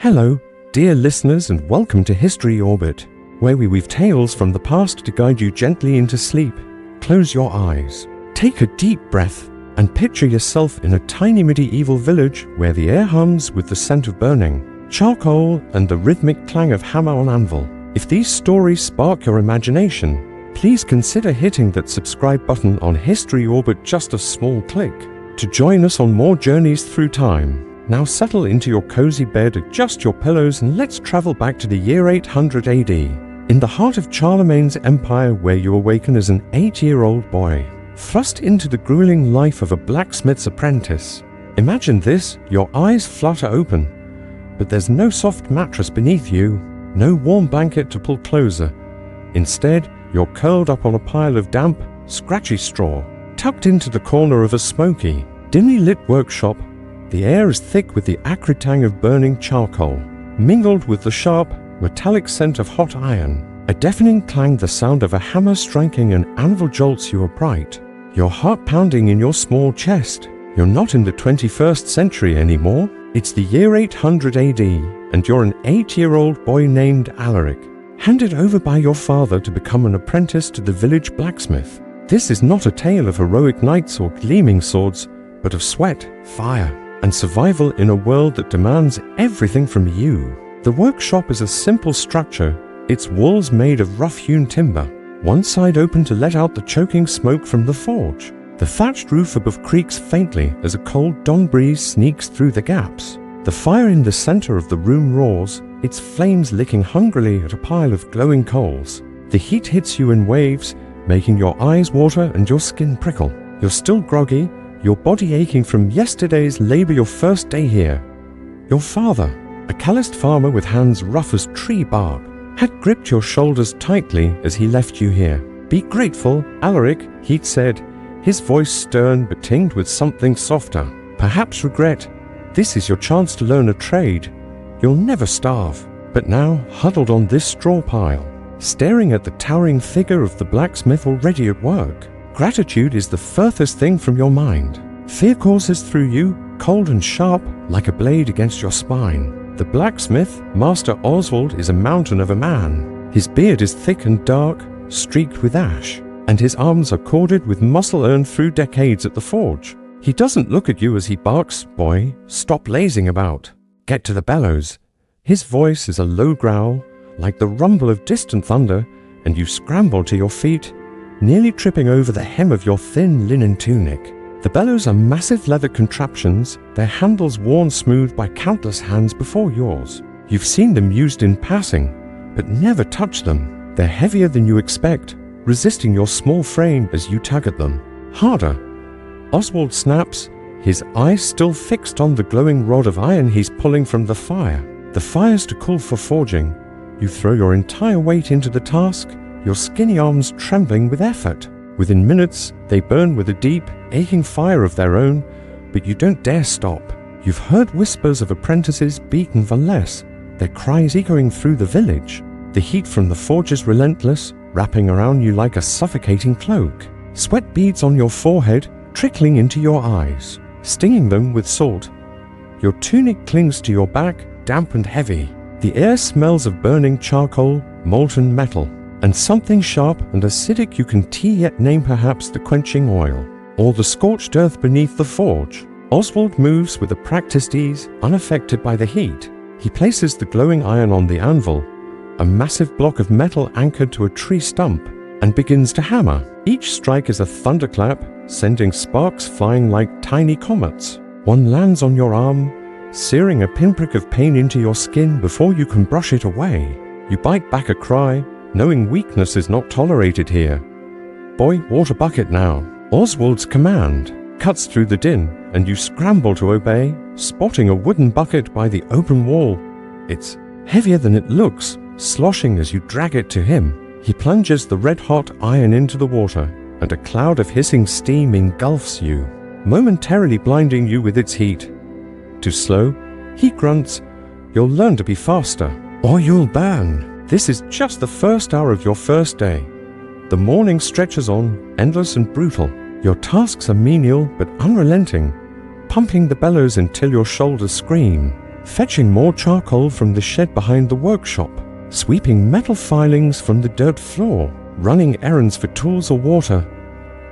Hello, dear listeners, and welcome to History Orbit, where we weave tales from the past to guide you gently into sleep. Close your eyes, take a deep breath, and picture yourself in a tiny medieval village where the air hums with the scent of burning charcoal and the rhythmic clang of hammer on anvil. If these stories spark your imagination, please consider hitting that subscribe button on History Orbit, just a small click, to join us on more journeys through time. Now settle into your cozy bed, adjust your pillows, and let's travel back to the year 800 AD, in the heart of Charlemagne's empire, where you awaken as an 8-year-old boy, thrust into the grueling life of a blacksmith's apprentice. Imagine this: your eyes flutter open, but there's no soft mattress beneath you, no warm blanket to pull closer. Instead, you're curled up on a pile of damp, scratchy straw, tucked into the corner of a smoky, dimly lit workshop. The air is thick with the acrid tang of burning charcoal, mingled with the sharp, metallic scent of hot iron. A deafening clang, the sound of a hammer striking an anvil, jolts you upright, your heart pounding in your small chest. You're not in the 21st century anymore. It's the year 800 AD, and you're an 8-year-old boy named Alaric, handed over by your father to become an apprentice to the village blacksmith. This is not a tale of heroic knights or gleaming swords, but of sweat, fire, and survival in a world that demands everything from you. The workshop is a simple structure, its walls made of rough-hewn timber, one side open to let out the choking smoke from the forge. The thatched roof above creaks faintly as a cold dawn breeze sneaks through the gaps. The fire in the center of the room roars, its flames licking hungrily at a pile of glowing coals. The heat hits you in waves, making your eyes water and your skin prickle. You're still groggy, your body aching from yesterday's labor, your first day here. Your father, a calloused farmer with hands rough as tree bark, had gripped your shoulders tightly as he left you here. Be grateful, Alaric, he'd said, his voice stern but tinged with something softer. Perhaps regret. This is your chance to learn a trade. You'll never starve. But now, huddled on this straw pile, staring at the towering figure of the blacksmith already at work, gratitude is the furthest thing from your mind. Fear courses through you, cold and sharp, like a blade against your spine. The blacksmith, Master Oswald, is a mountain of a man. His beard is thick and dark, streaked with ash, and his arms are corded with muscle earned through decades at the forge. He doesn't look at you as he barks, "Boy, stop lazing about. Get to the bellows." His voice is a low growl, like the rumble of distant thunder, and you scramble to your feet, nearly tripping over the hem of your thin linen tunic. The bellows are massive leather contraptions, their handles worn smooth by countless hands before yours. You've seen them used in passing, but never touched them. They're heavier than you expect, resisting your small frame as you tug at them. Harder. Oswald snaps, his eyes still fixed on the glowing rod of iron he's pulling from the fire. The fire's to cool for forging. You throw your entire weight into the task, your skinny arms trembling with effort. Within minutes, they burn with a deep, aching fire of their own, but you don't dare stop. You've heard whispers of apprentices beaten for less, their cries echoing through the village. The heat from the forge is relentless, wrapping around you like a suffocating cloak. Sweat beads on your forehead, trickling into your eyes, stinging them with salt. Your tunic clings to your back, damp and heavy. The air smells of burning charcoal, molten metal, and something sharp and acidic you can yet name, perhaps the quenching oil, or the scorched earth beneath the forge. Oswald moves with a practiced ease, unaffected by the heat. He places the glowing iron on the anvil, a massive block of metal anchored to a tree stump, and begins to hammer. Each strike is a thunderclap, sending sparks flying like tiny comets. One lands on your arm, searing a pinprick of pain into your skin before you can brush it away. You bite back a cry, knowing weakness is not tolerated here. "Boy, water bucket now." Oswald's command cuts through the din, and you scramble to obey, spotting a wooden bucket by the open wall. It's heavier than it looks, sloshing as you drag it to him. He plunges the red-hot iron into the water, and a cloud of hissing steam engulfs you, momentarily blinding you with its heat. Too slow, he grunts, "You'll learn to be faster, or you'll burn." This is just the first hour of your first day. The morning stretches on, endless and brutal. Your tasks are menial but unrelenting, pumping the bellows until your shoulders scream. fetching more charcoal from the shed behind the workshop, sweeping metal filings from the dirt floor, running errands for tools or water.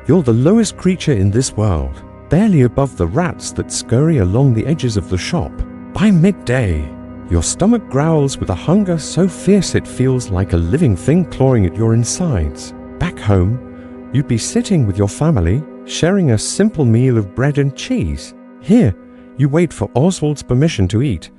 You're the lowest creature in this world, barely above the rats that scurry along the edges of the shop. By midday, your stomach growls with a hunger so fierce it feels like a living thing clawing at your insides. Back home, you'd be sitting with your family, sharing a simple meal of bread and cheese. Here, you wait for Oswald's permission to eat.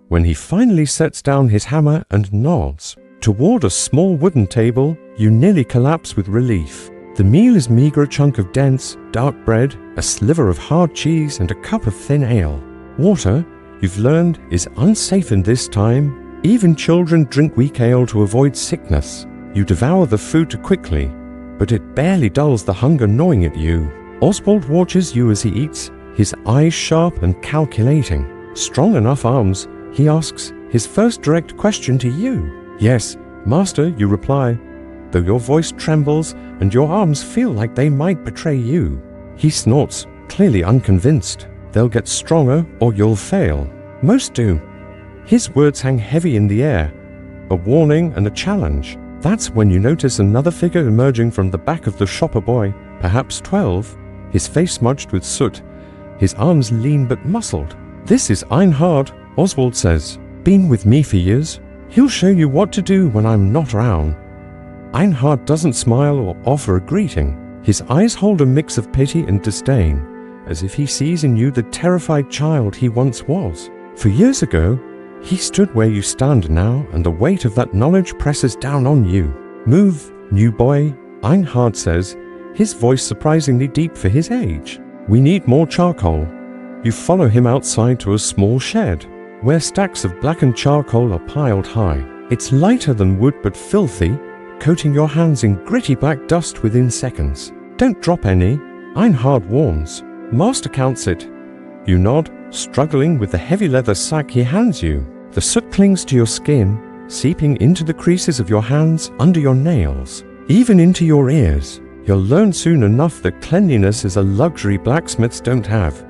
When he finally sets down his hammer and nods toward a small wooden table, you nearly collapse with relief. The meal is meager chunk of dense, dark bread, a sliver of hard cheese, and a cup of thin ale. Water, you've learned, is unsafe in this time. Even children drink weak ale to avoid sickness. You devour the food too quickly, but it barely dulls the hunger gnawing at you. Oswald watches you as he eats, his eyes sharp and calculating. Strong enough arms, he asks his first direct question to you. Yes, master, you reply, though your voice trembles and your arms feel like they might betray you. He snorts, clearly unconvinced. They'll get stronger or you'll fail. Most do. His words hang heavy in the air, a warning and a challenge. That's when you notice another figure emerging from the back of the shop, a boy, perhaps 12, his face smudged with soot, his arms lean but muscled. This is Einhard, Oswald says. Been with me for years. He'll show you what to do when I'm not around. Einhard doesn't smile or offer a greeting. His eyes hold a mix of pity and disdain, as if he sees in you the terrified child he once was. For years ago, he stood where you stand now, and the weight of that knowledge presses down on you. Move, new boy, Einhard says, his voice surprisingly deep for his age. We need more charcoal. You follow him outside to a small shed, where stacks of blackened charcoal are piled high. It's lighter than wood but filthy, coating your hands in gritty black dust within seconds. Don't drop any, Einhard warns. Master counts it. You nod, struggling with the heavy leather sack he hands you. The soot clings to your skin, seeping into the creases of your hands, under your nails, even into your ears. You'll learn soon enough that cleanliness is a luxury blacksmiths don't have.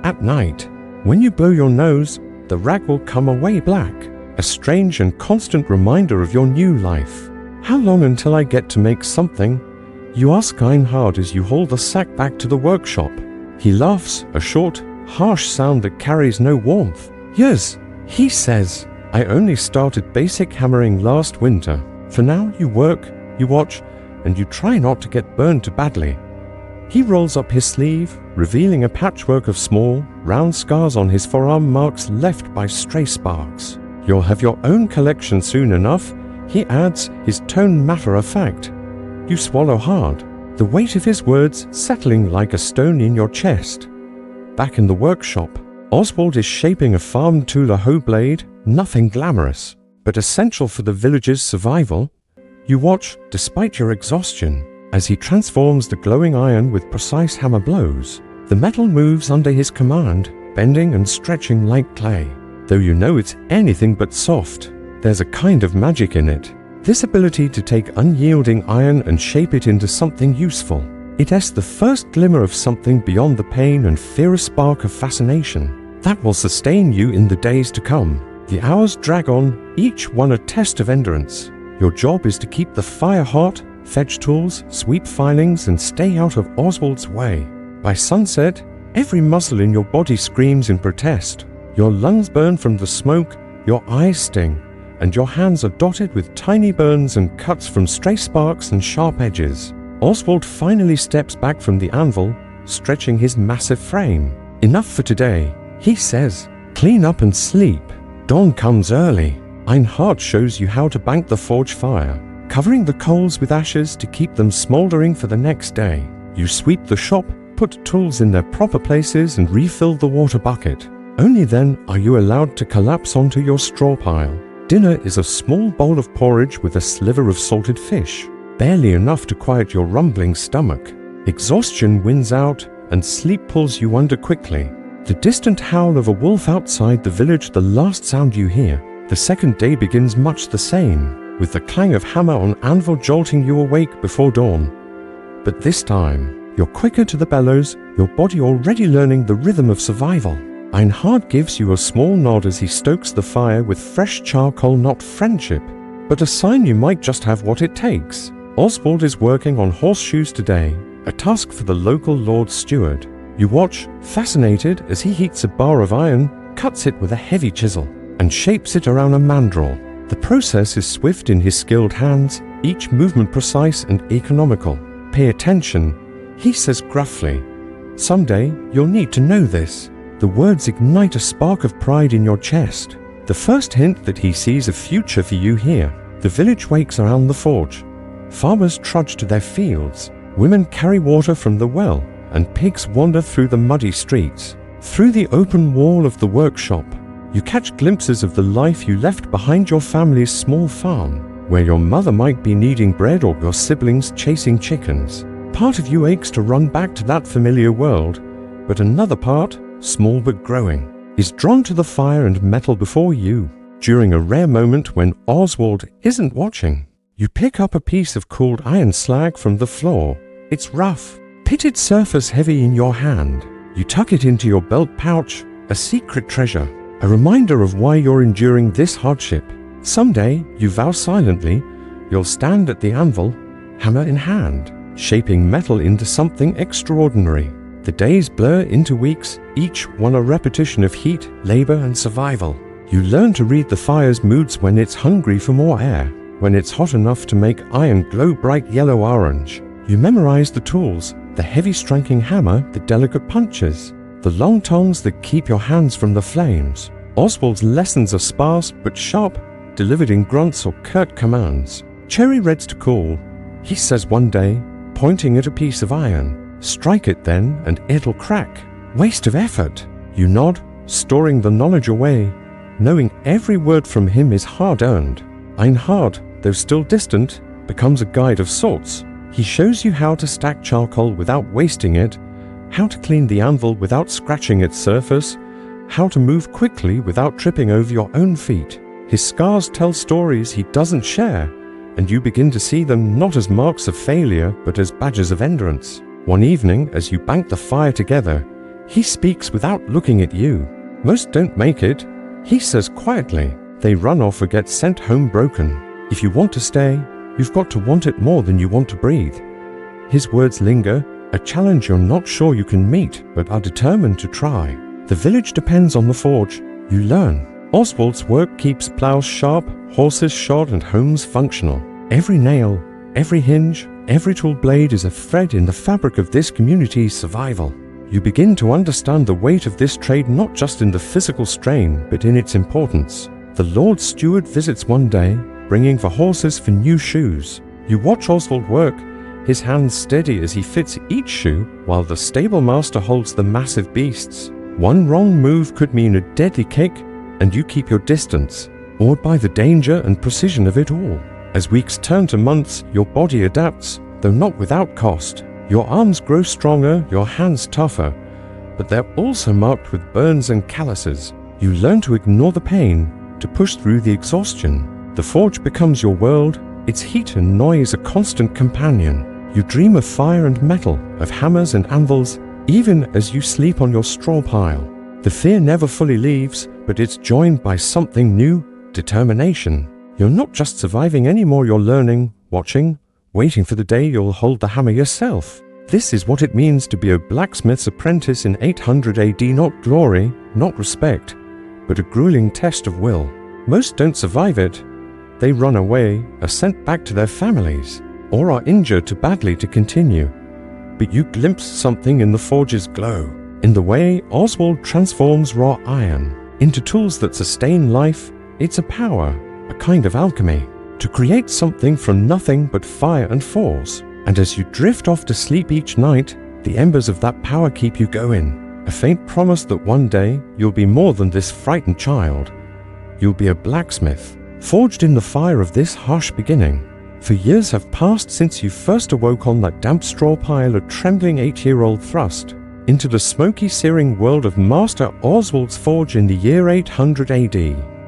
At night, when you blow your nose, the rag will come away black, a strange and constant reminder of your new life. How long until I get to make something? You ask Einhard as you haul the sack back to the workshop. He laughs, a short, harsh sound that carries no warmth. Yes, he says, I only started basic hammering last winter. For now you work, you watch, and you try not to get burned too badly. He rolls up his sleeve, revealing a patchwork of small, round scars on his forearm, marks left by stray sparks. You'll have your own collection soon enough, he adds, his tone matter-of-fact. You swallow hard, the weight of his words settling like a stone in your chest. Back in the workshop, Oswald is shaping a farm tool, a hoe blade, nothing glamorous, but essential for the village's survival. You watch, despite your exhaustion, as he transforms the glowing iron with precise hammer blows. The metal moves under his command, bending and stretching like clay. Though you know it's anything but soft, there's a kind of magic in it. This ability to take unyielding iron and shape it into something useful. It is the first glimmer of something beyond the pain and fear, a spark of fascination that will sustain you in the days to come. The hours drag on, each one a test of endurance. Your job is to keep the fire hot, fetch tools, sweep filings, and stay out of Oswald's way. By sunset, every muscle in your body screams in protest. Your lungs burn from the smoke, your eyes sting, and your hands are dotted with tiny burns and cuts from stray sparks and sharp edges. Oswald finally steps back from the anvil, stretching his massive frame. Enough for today, he says. Clean up and sleep. Dawn comes early. Einhard shows you how to bank the forge fire, covering the coals with ashes to keep them smoldering for the next day. You sweep the shop, put tools in their proper places, and refill the water bucket. Only then are you allowed to collapse onto your straw pile. Dinner is a small bowl of porridge with a sliver of salted fish, barely enough to quiet your rumbling stomach. Exhaustion wins out, and sleep pulls you under quickly. The distant howl of a wolf outside the village, the last sound you hear. The second day begins much the same, with the clang of hammer on anvil jolting you awake before dawn. But this time, you're quicker to the bellows, your body already learning the rhythm of survival. Einhard gives you a small nod as he stokes the fire with fresh charcoal, not friendship, but a sign you might just have what it takes. Oswald is working on horseshoes today, a task for the local Lord Steward. You watch, fascinated, as he heats a bar of iron, cuts it with a heavy chisel, and shapes it around a mandrel. The process is swift in his skilled hands, each movement precise and economical. Pay attention, he says gruffly. Someday, you'll need to know this. The words ignite a spark of pride in your chest. The first hint that he sees a future for you here. The village wakes around the forge. Farmers trudge to their fields. Women carry water from the well, and pigs wander through the muddy streets. Through the open wall of the workshop, you catch glimpses of the life you left behind your family's small farm, where your mother might be kneading bread or your siblings chasing chickens. Part of you aches to run back to that familiar world, but another part, small but growing, is drawn to the fire and metal before you. During a rare moment when Oswald isn't watching, you pick up a piece of cooled iron slag from the floor. It's rough, pitted surface heavy in your hand. You tuck it into your belt pouch, a secret treasure, a reminder of why you're enduring this hardship. Someday, you vow silently, you'll stand at the anvil, hammer in hand, shaping metal into something extraordinary. The days blur into weeks, each one a repetition of heat, labor, and survival. You learn to read the fire's moods when it's hungry for more air, when it's hot enough to make iron glow bright yellow-orange. You memorize the tools, the heavy striking hammer, the delicate punches, the long tongs that keep your hands from the flames. Oswald's lessons are sparse but sharp, delivered in grunts or curt commands. Cherry red's to cool, he says one day, pointing at a piece of iron. Strike it then, and it'll crack. Waste of effort. You nod, storing the knowledge away, knowing every word from him is hard-earned. Einhard, though still distant, becomes a guide of sorts. He shows you how to stack charcoal without wasting it, how to clean the anvil without scratching its surface, how to move quickly without tripping over your own feet. His scars tell stories he doesn't share, and you begin to see them not as marks of failure, but as badges of endurance. One evening, as you bank the fire together, he speaks without looking at you. Most don't make it, he says quietly. They run off or get sent home broken. If you want to stay, you've got to want it more than you want to breathe. His words linger, a challenge you're not sure you can meet, but are determined to try. The village depends on the forge. You learn. Oswald's work keeps plows sharp, horses shod, and homes functional. Every nail, every hinge, every tool blade is a thread in the fabric of this community's survival. You begin to understand the weight of this trade not just in the physical strain, but in its importance. The Lord Steward visits one day, bringing for horses for new shoes. You watch Oswald work, his hands steady as he fits each shoe, while the stable master holds the massive beasts. One wrong move could mean a deadly kick, and you keep your distance, awed by the danger and precision of it all. As weeks turn to months, your body adapts, though not without cost. Your arms grow stronger, your hands tougher, but they're also marked with burns and calluses. You learn to ignore the pain, to push through the exhaustion. The forge becomes your world, its heat and noise a constant companion. You dream of fire and metal, of hammers and anvils, even as you sleep on your straw pile. The fear never fully leaves, but it's joined by something new, determination. You're not just surviving anymore, you're learning, watching, waiting for the day you'll hold the hammer yourself. This is what it means to be a blacksmith's apprentice in 800 AD, not glory, not respect, but a grueling test of will. Most don't survive it. They run away, are sent back to their families, or are injured too badly to continue. But you glimpse something in the forge's glow, in the way Oswald transforms raw iron into tools that sustain life. It's a power, a kind of alchemy, to create something from nothing but fire and force. And as you drift off to sleep each night, the embers of that power keep you going, a faint promise that one day you'll be more than this frightened child. You'll be a blacksmith, forged in the fire of this harsh beginning. For years have passed since you first awoke on that damp straw pile, a trembling 8-year-old thrust into the smoky, searing world of Master Oswald's forge in the year 800 AD.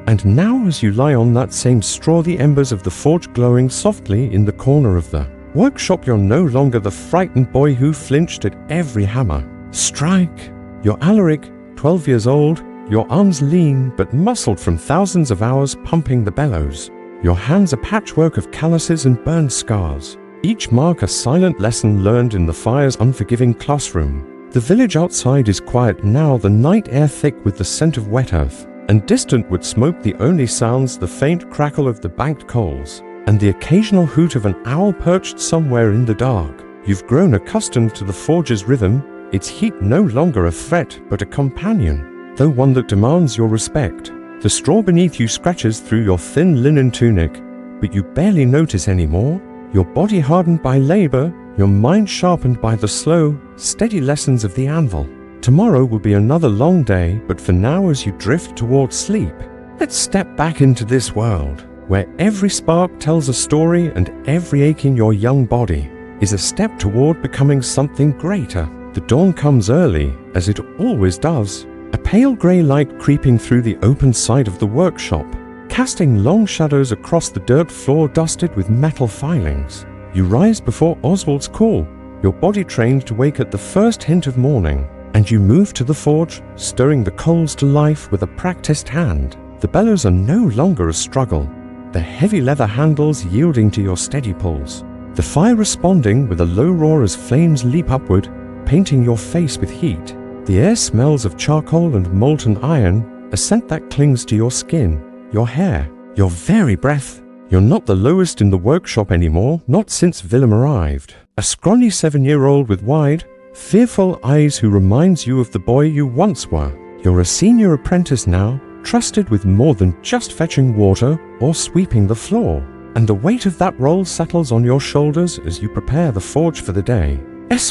And now as you lie on that same straw, the embers of the forge glowing softly in the corner of the workshop, you're no longer the frightened boy who flinched at every hammer. Strike! Your Alaric, 12 years old, your arms lean but muscled from thousands of hours pumping the bellows. Your hands a patchwork of calluses and burned scars, each mark a silent lesson learned in the fire's unforgiving classroom. The village outside is quiet now, the night air thick with the scent of wet earth, and distant wood smoke the only sounds the faint crackle of the banked coals, and the occasional hoot of an owl perched somewhere in the dark. You've grown accustomed to the forge's rhythm, its heat no longer a threat but a companion, though one that demands your respect. The straw beneath you scratches through your thin linen tunic, but you barely notice anymore. Your body hardened by labor, your mind sharpened by the slow, steady lessons of the anvil. Tomorrow will be another long day, but for now as you drift towards sleep, let's step back into this world, where every spark tells a story and every ache in your young body is a step toward becoming something greater. The dawn comes early, as it always does, a pale grey light creeping through the open side of the workshop, casting long shadows across the dirt floor dusted with metal filings. You rise before Oswald's call, your body trained to wake at the first hint of morning, and you move to the forge, stirring the coals to life with a practiced hand. The bellows are no longer a struggle, the heavy leather handles yielding to your steady pulls, the fire responding with a low roar as flames leap upward, painting your face with heat. The air smells of charcoal and molten iron, a scent that clings to your skin, your hair, your very breath. You're not the lowest in the workshop anymore, not since Willem arrived. A scrawny 7-year-old with wide, fearful eyes who reminds you of the boy you once were. You're a senior apprentice now, trusted with more than just fetching water or sweeping the floor. And the weight of that role settles on your shoulders as you prepare the forge for the day.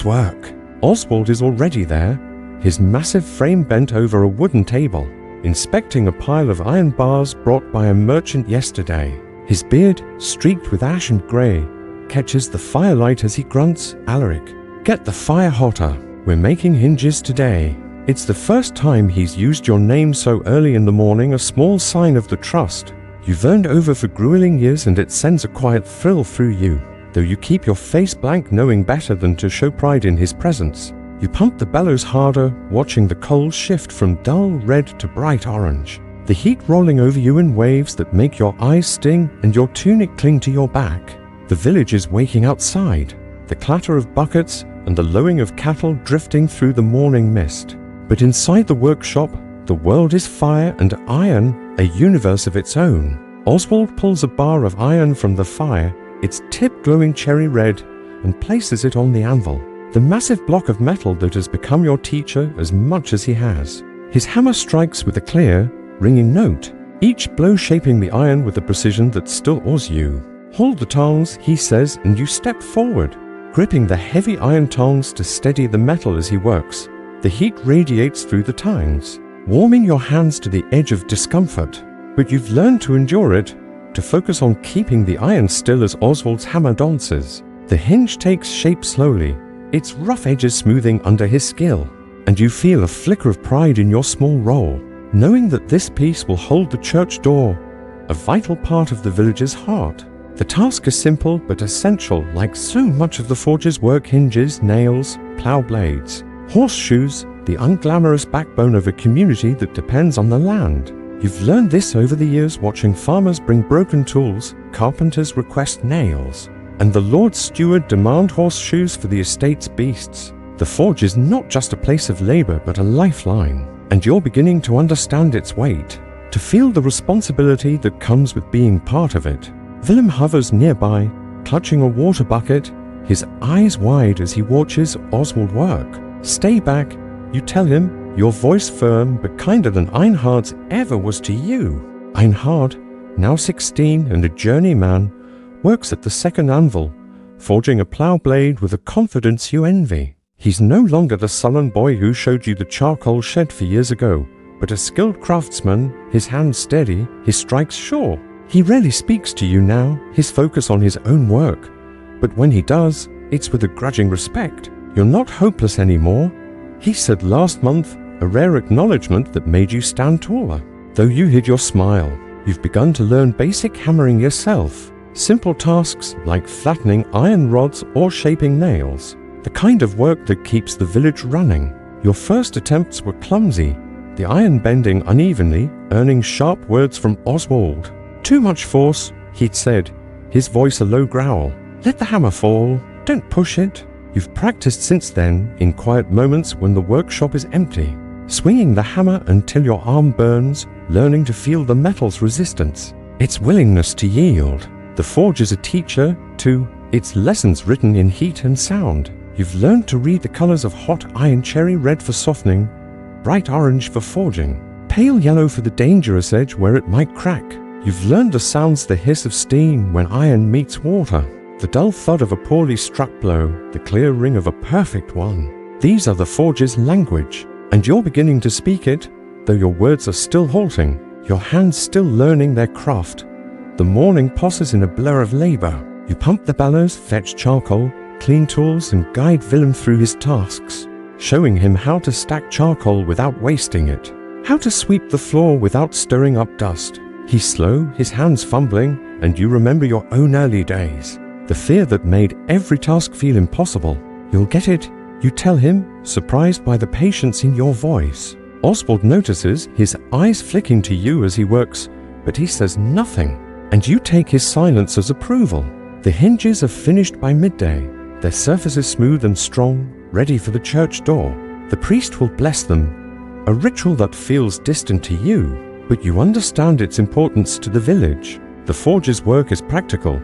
Work. Oswald is already there, his massive frame bent over a wooden table, inspecting a pile of iron bars brought by a merchant yesterday. His beard, streaked with ash and grey, catches the firelight as he grunts, "Alaric, get the fire hotter. We're making hinges today." It's the first time he's used your name so early in the morning, a small sign of the trust you've earned over for grueling years, and it sends a quiet thrill through you, though you keep your face blank, knowing better than to show pride in his presence. You pump the bellows harder, watching the coals shift from dull red to bright orange, the heat rolling over you in waves that make your eyes sting and your tunic cling to your back. The village is waking outside, the clatter of buckets and the lowing of cattle drifting through the morning mist. But inside the workshop, the world is fire and iron, a universe of its own. Oswald pulls a bar of iron from the fire, its tip glowing cherry red, and places it on the anvil, the massive block of metal that has become your teacher as much as he has. His hammer strikes with a clear, ringing note, each blow shaping the iron with a precision that still awes you. "Hold the tongs," he says, and you step forward, gripping the heavy iron tongs to steady the metal as he works. The heat radiates through the tongs, warming your hands to the edge of discomfort, but you've learned to endure it, to focus on keeping the iron still as Oswald's hammer dances. The hinge takes shape slowly, its rough edges smoothing under his skill, and you feel a flicker of pride in your small role, knowing that this piece will hold the church door, a vital part of the village's heart. The task is simple but essential, like so much of the forge's work: hinges, nails, plough blades, horseshoes, the unglamorous backbone of a community that depends on the land. You've learned this over the years, watching farmers bring broken tools, carpenters request nails, and the Lord's steward demand horseshoes for the estate's beasts. The forge is not just a place of labor but a lifeline, and you're beginning to understand its weight, to feel the responsibility that comes with being part of it. Willem hovers nearby, clutching a water bucket, his eyes wide as he watches Oswald work. "Stay back," you tell him, your voice firm but kinder than Einhard's ever was to you. Einhard, now 16 and a journeyman, works at the second anvil, forging a plough blade with a confidence you envy. He's no longer the sullen boy who showed you the charcoal shed for years ago, but a skilled craftsman, his hands steady, his strikes sure. He rarely speaks to you now, his focus on his own work, but when he does, it's with a grudging respect. "You're not hopeless anymore," he said last month, a rare acknowledgement that made you stand taller. Though you hid your smile, you've begun to learn basic hammering yourself, simple tasks like flattening iron rods or shaping nails, the kind of work that keeps the village running. Your first attempts were clumsy, the iron bending unevenly, earning sharp words from Oswald. "Too much force," he'd said, his voice a low growl. "Let the hammer fall. Don't push it." You've practiced since then, in quiet moments when the workshop is empty, swinging the hammer until your arm burns, learning to feel the metal's resistance, its willingness to yield. The forge is a teacher, too, its lessons written in heat and sound. You've learned to read the colors of hot iron: cherry red for softening, bright orange for forging, pale yellow for the dangerous edge where it might crack. You've learned the sounds, the hiss of steam when iron meets water, the dull thud of a poorly struck blow, the clear ring of a perfect one. These are the forge's language, and you're beginning to speak it, though your words are still halting, your hands still learning their craft. The morning passes in a blur of labor. You pump the bellows, fetch charcoal, clean tools, and guide Willem through his tasks, showing him how to stack charcoal without wasting it, how to sweep the floor without stirring up dust. He's slow, his hands fumbling, and you remember your own early days, the fear that made every task feel impossible. "You'll get it," you tell him, surprised by the patience in your voice. Oswald notices, his eyes flicking to you as he works, but he says nothing, and you take his silence as approval. The hinges are finished by midday, their surfaces smooth and strong, ready for the church door. The priest will bless them, a ritual that feels distant to you, but you understand its importance to the village. The forge's work is practical,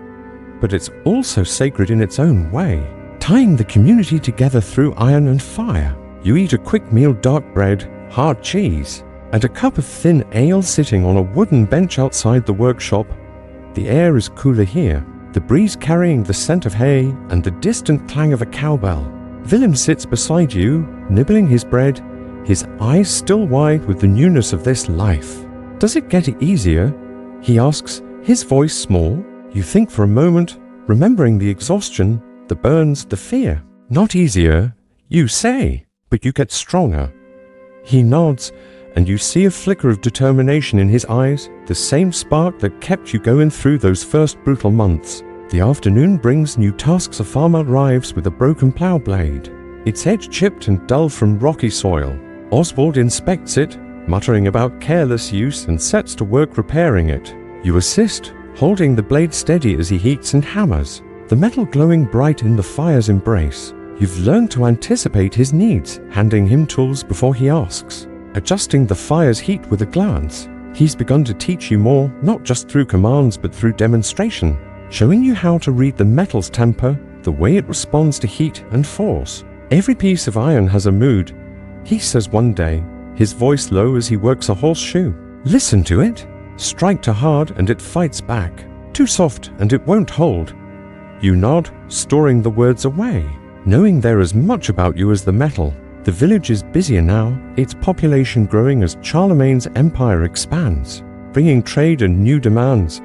but it's also sacred in its own way, tying the community together through iron and fire. You eat a quick meal: dark bread, hard cheese, and a cup of thin ale sitting on a wooden bench outside the workshop. The air is cooler here, the breeze carrying the scent of hay and the distant clang of a cowbell. Willem sits beside you, nibbling his bread, his eyes still wide with the newness of this life. "Does it get easier?" he asks, his voice small. You think for a moment, remembering the exhaustion, the burns, the fear. "Not easier, you say, but you get stronger." He nods, and you see a flicker of determination in his eyes, the same spark that kept you going through those first brutal months. The afternoon brings new tasks. A farmer arrives with a broken plough blade, its edge chipped and dull from rocky soil. Oswald inspects it, muttering about careless use, and sets to work repairing it. You assist, holding the blade steady as he heats and hammers, the metal glowing bright in the fire's embrace. You've learned to anticipate his needs, handing him tools before he asks, adjusting the fire's heat with a glance. He's begun to teach you more, not just through commands but through demonstration, showing you how to read the metal's temper, the way it responds to heat and force. "Every piece of iron has a mood," he says one day, his voice low as he works a horseshoe. "Listen to it. Strike too hard and it fights back. Too soft and it won't hold." You nod, storing the words away, knowing they're as much about you as the metal. The village is busier now, its population growing as Charlemagne's empire expands, bringing trade and new demands.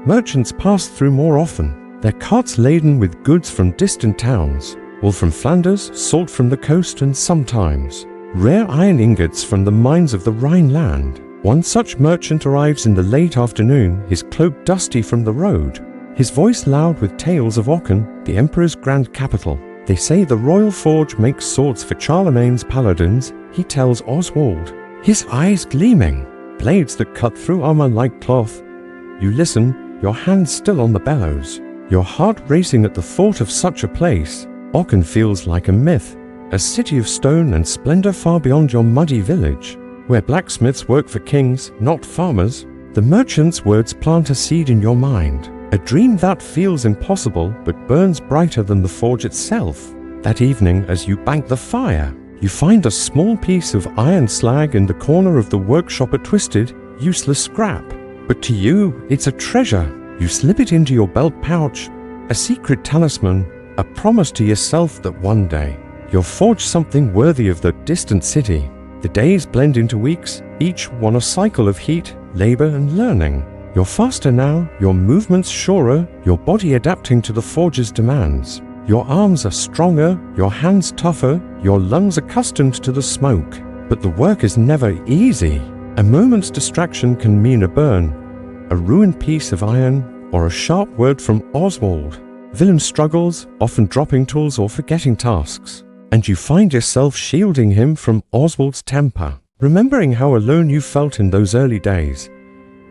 Merchants pass through more often, their carts laden with goods from distant towns, wool from Flanders, salt from the coast, and sometimes rare iron ingots from the mines of the Rhineland. One such merchant arrives in the late afternoon, his cloak dusty from the road, his voice loud with tales of Aachen, the emperor's grand capital. They say the royal forge makes swords for Charlemagne's paladins, he tells Oswald, his eyes gleaming, blades that cut through armor like cloth. You listen, your hands still on the bellows, your heart racing at the thought of such a place. Aachen feels like a myth, a city of stone and splendor far beyond your muddy village, where blacksmiths work for kings, not farmers. The merchant's words plant a seed in your mind, a dream that feels impossible but burns brighter than the forge itself. That evening, as you bank the fire, you find a small piece of iron slag in the corner of the workshop, a twisted, useless scrap. But to you, it's a treasure. You slip it into your belt pouch, a secret talisman, a promise to yourself that one day you'll forge something worthy of the distant city. The days blend into weeks, each one a cycle of heat, labor, and learning. You're faster now, your movements surer, your body adapting to the forge's demands. Your arms are stronger, your hands tougher, your lungs accustomed to the smoke. But the work is never easy. A moment's distraction can mean a burn, a ruined piece of iron, or a sharp word from Oswald. Willem struggles, often dropping tools or forgetting tasks, and you find yourself shielding him from Oswald's temper. remembering how alone you felt in those early days.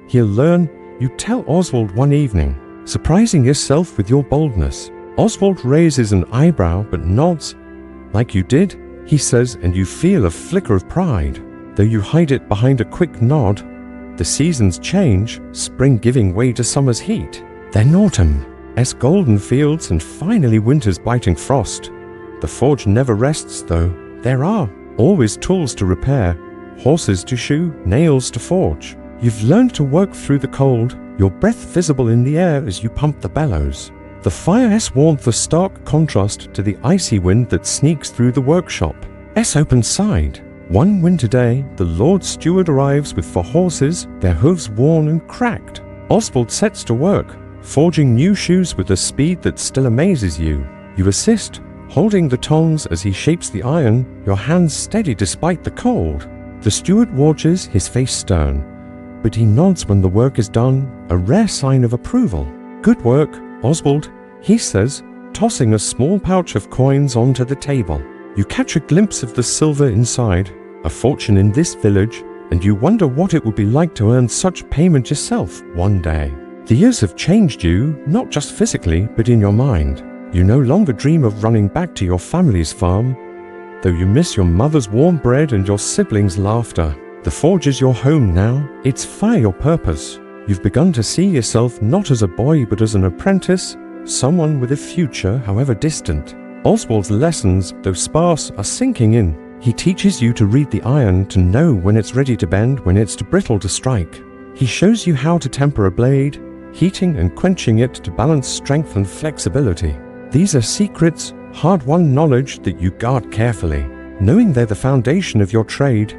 He'll learn you tell Oswald one evening, surprising yourself with your boldness. Oswald raises an eyebrow but nods. Like you did, he says, and you feel a flicker of pride, though you hide it behind a quick nod. The seasons change, spring giving way to summer's heat, then autumn's golden fields, and finally winter's biting frost. The forge never rests, though. There are always tools to repair, horses to shoe, nails to forge. You've learned to work through the cold, your breath visible in the air as you pump the bellows. The fire's warmth a stark contrast to the icy wind that sneaks through the workshop's open side. One winter day, the Lord Steward arrives with 4 horses, their hooves worn and cracked. Oswald sets to work, forging new shoes with a speed that still amazes you. You assist, holding the tongs as he shapes the iron, your hands steady despite the cold. The steward watches, his face stern, but he nods when the work is done, a rare sign of approval. Good work, Oswald, he says, tossing a small pouch of coins onto the table. You catch a glimpse of the silver inside, a fortune in this village, and you wonder what it would be like to earn such payment yourself one day. The years have changed you, not just physically, but in your mind. You no longer dream of running back to your family's farm, though you miss your mother's warm bread and your siblings' laughter. The forge is your home now, its fire your purpose. You've begun to see yourself not as a boy but as an apprentice, someone with a future, however distant. Oswald's lessons, though sparse, are sinking in. He teaches you to read the iron, to know when it's ready to bend, when it's too brittle to strike. He shows you how to temper a blade, heating and quenching it to balance strength and flexibility. These are secrets, hard-won knowledge that you guard carefully, knowing they're the foundation of your trade.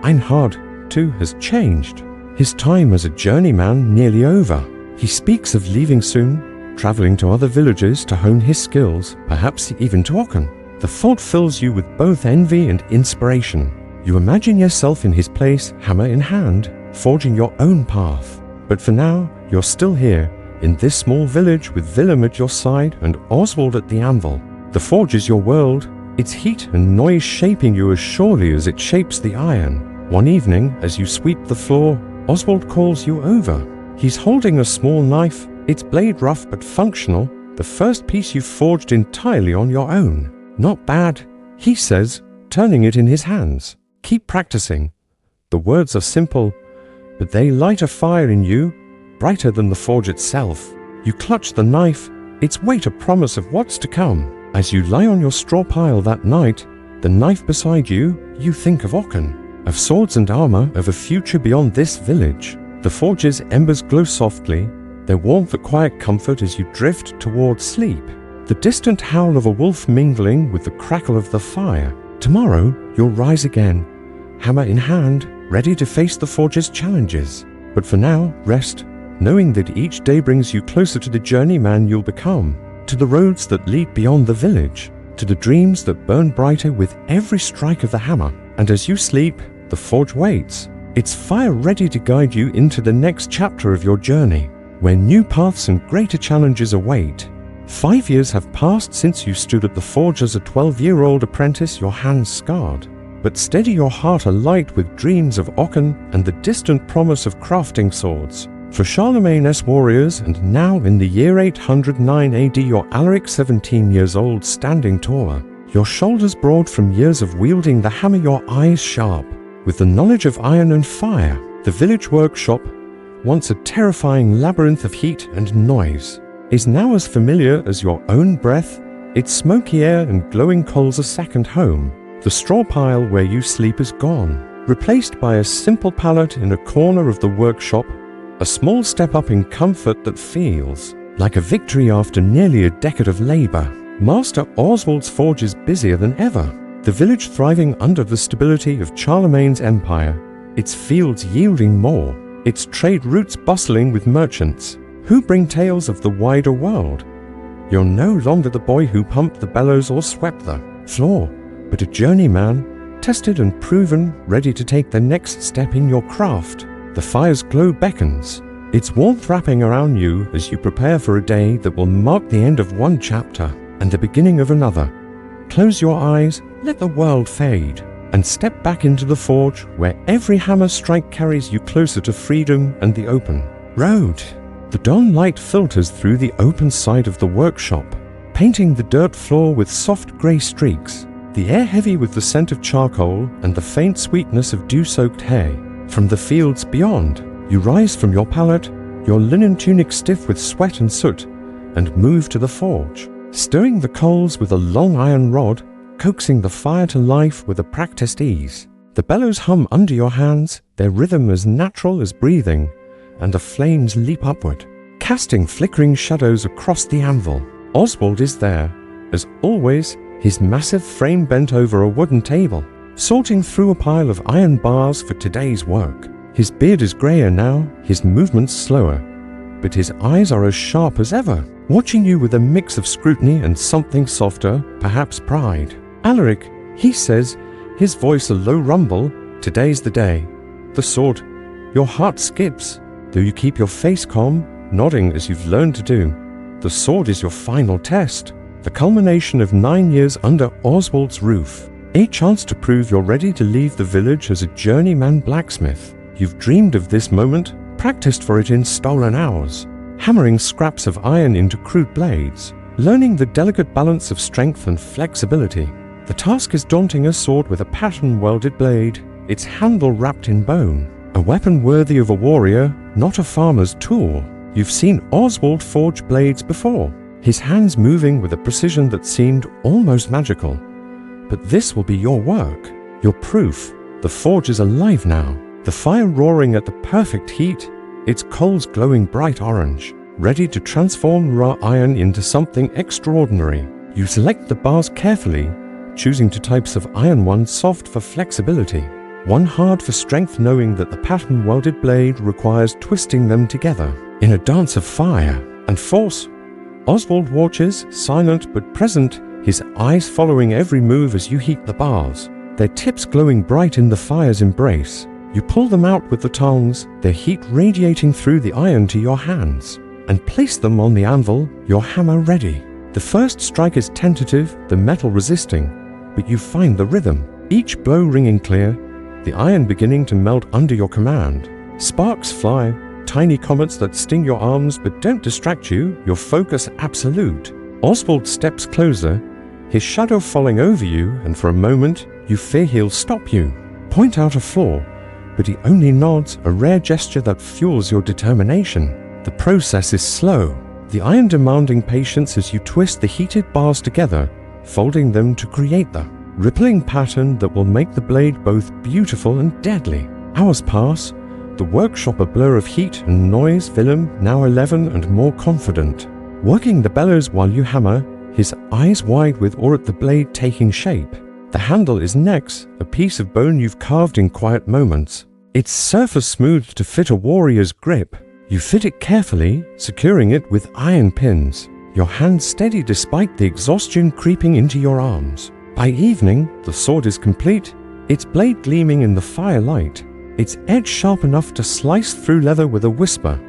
Einhard, too, has changed. His time as a journeyman nearly over. He speaks of leaving soon, traveling to other villages to hone his skills, perhaps even to Aachen. The thought fills you with both envy and inspiration. You imagine yourself in his place, hammer in hand, forging your own path. But for now, you're still here, in this small village with Willem at your side and Oswald at the anvil. The forge is your world, its heat and noise shaping you as surely as it shapes the iron. One evening, as you sweep the floor, Oswald calls you over. He's holding a small knife, its blade rough but functional, the first piece you've forged entirely on your own. Not bad, he says, turning it in his hands. Keep practicing. The words are simple, but they light a fire in you, brighter than the forge itself. You clutch the knife, its weight a promise of what's to come. As you lie on your straw pile that night, the knife beside you, you think of Aachen, of swords and armor, of a future beyond this village. The forge's embers glow softly, their warmth a quiet comfort as you drift toward sleep. The distant howl of a wolf mingling with the crackle of the fire. Tomorrow, you'll rise again, hammer in hand, ready to face the forge's challenges. But for now, rest, knowing that each day brings you closer to the journeyman you'll become, to the roads that lead beyond the village, to the dreams that burn brighter with every strike of the hammer. And as you sleep, the forge waits, its fire ready to guide you into the next chapter of your journey, where new paths and greater challenges await. 5 years have passed since you stood at the forge as a 12-year-old apprentice, your hands scarred. But steady your heart alight with dreams of Aachen and the distant promise of crafting swords. For Charlemagne's warriors, and now in the year 809 AD, your Alaric 17 years old, standing taller, your shoulders broad from years of wielding the hammer, your eyes sharp, with the knowledge of iron and fire. The village workshop, once a terrifying labyrinth of heat and noise, is now as familiar as your own breath, its smoky air and glowing coals a second home. The straw pile where you sleep is gone, replaced by a simple pallet in a corner of the workshop, a small step up in comfort that feels like a victory after nearly a decade of labor. Master Oswald's forge is busier than ever, the village thriving under the stability of Charlemagne's empire, its fields yielding more, its trade routes bustling with merchants who bring tales of the wider world. You're no longer the boy who pumped the bellows or swept the floor, but a journeyman, tested and proven, ready to take the next step in your craft. The fire's glow beckons, its warmth wrapping around you as you prepare for a day that will mark the end of one chapter and the beginning of another. Close your eyes, let the world fade. and step back into the forge where every hammer strike carries you closer to freedom and the open road. The dawn light filters through the open side of the workshop, painting the dirt floor with soft grey streaks, the air heavy with the scent of charcoal and the faint sweetness of dew-soaked hay. From the fields beyond, you rise from your pallet, your linen tunic stiff with sweat and soot, and move to the forge, stirring the coals with a long iron rod, coaxing the fire to life with a practiced ease. The bellows hum under your hands, their rhythm as natural as breathing, and the flames leap upward, casting flickering shadows across the anvil. Oswald is there, as always, his massive frame bent over a wooden table, sorting through a pile of iron bars for today's work. His beard is grayer now, his movements slower, but his eyes are as sharp as ever, watching you with a mix of scrutiny and something softer, perhaps pride. Alaric, he says, his voice a low rumble, today's the day. The sword, your heart skips, though you keep your face calm, nodding as you've learned to do. The sword is your final test, the culmination of 9 years under Oswald's roof. A chance to prove you're ready to leave the village as a journeyman blacksmith. You've dreamed of this moment, practiced for it in stolen hours, hammering scraps of iron into crude blades, learning the delicate balance of strength and flexibility. The task is daunting, a sword with a pattern-welded blade, its handle wrapped in bone, a weapon worthy of a warrior, not a farmer's tool. You've seen Oswald forge blades before, his hands moving with a precision that seemed almost magical. But this will be your work, your proof. The forge is alive now, the fire roaring at the perfect heat, its coals glowing bright orange, ready to transform raw iron into something extraordinary. You select the bars carefully, choosing two types of iron, one soft for flexibility, one hard for strength, knowing that the pattern-welded blade requires twisting them together in a dance of fire and force. Oswald watches, silent but present, his eyes following every move as you heat the bars, their tips glowing bright in the fire's embrace. You pull them out with the tongs, their heat radiating through the iron to your hands, and place them on the anvil, your hammer ready. The first strike is tentative, the metal resisting, but you find the rhythm, each blow ringing clear, the iron beginning to melt under your command. Sparks fly, tiny comets that sting your arms but don't distract you, your focus absolute. Oswald steps closer, his shadow falling over you, and for a moment you fear he'll stop you, point out a flaw, but he only nods, a rare gesture that fuels your determination. The process is slow, the iron demanding patience as you twist the heated bars together, folding them to create the rippling pattern that will make the blade both beautiful and deadly. Hours pass, the workshop a blur of heat and noise. Willem, now 11 and more confident, working the bellows while you hammer, his eyes wide with awe at the blade taking shape. The handle is next, a piece of bone you've carved in quiet moments, its surface smooth to fit a warrior's grip. You fit it carefully, securing it with iron pins, your hand steady despite the exhaustion creeping into your arms. By evening, the sword is complete, its blade gleaming in the firelight, its edge sharp enough to slice through leather with a whisper.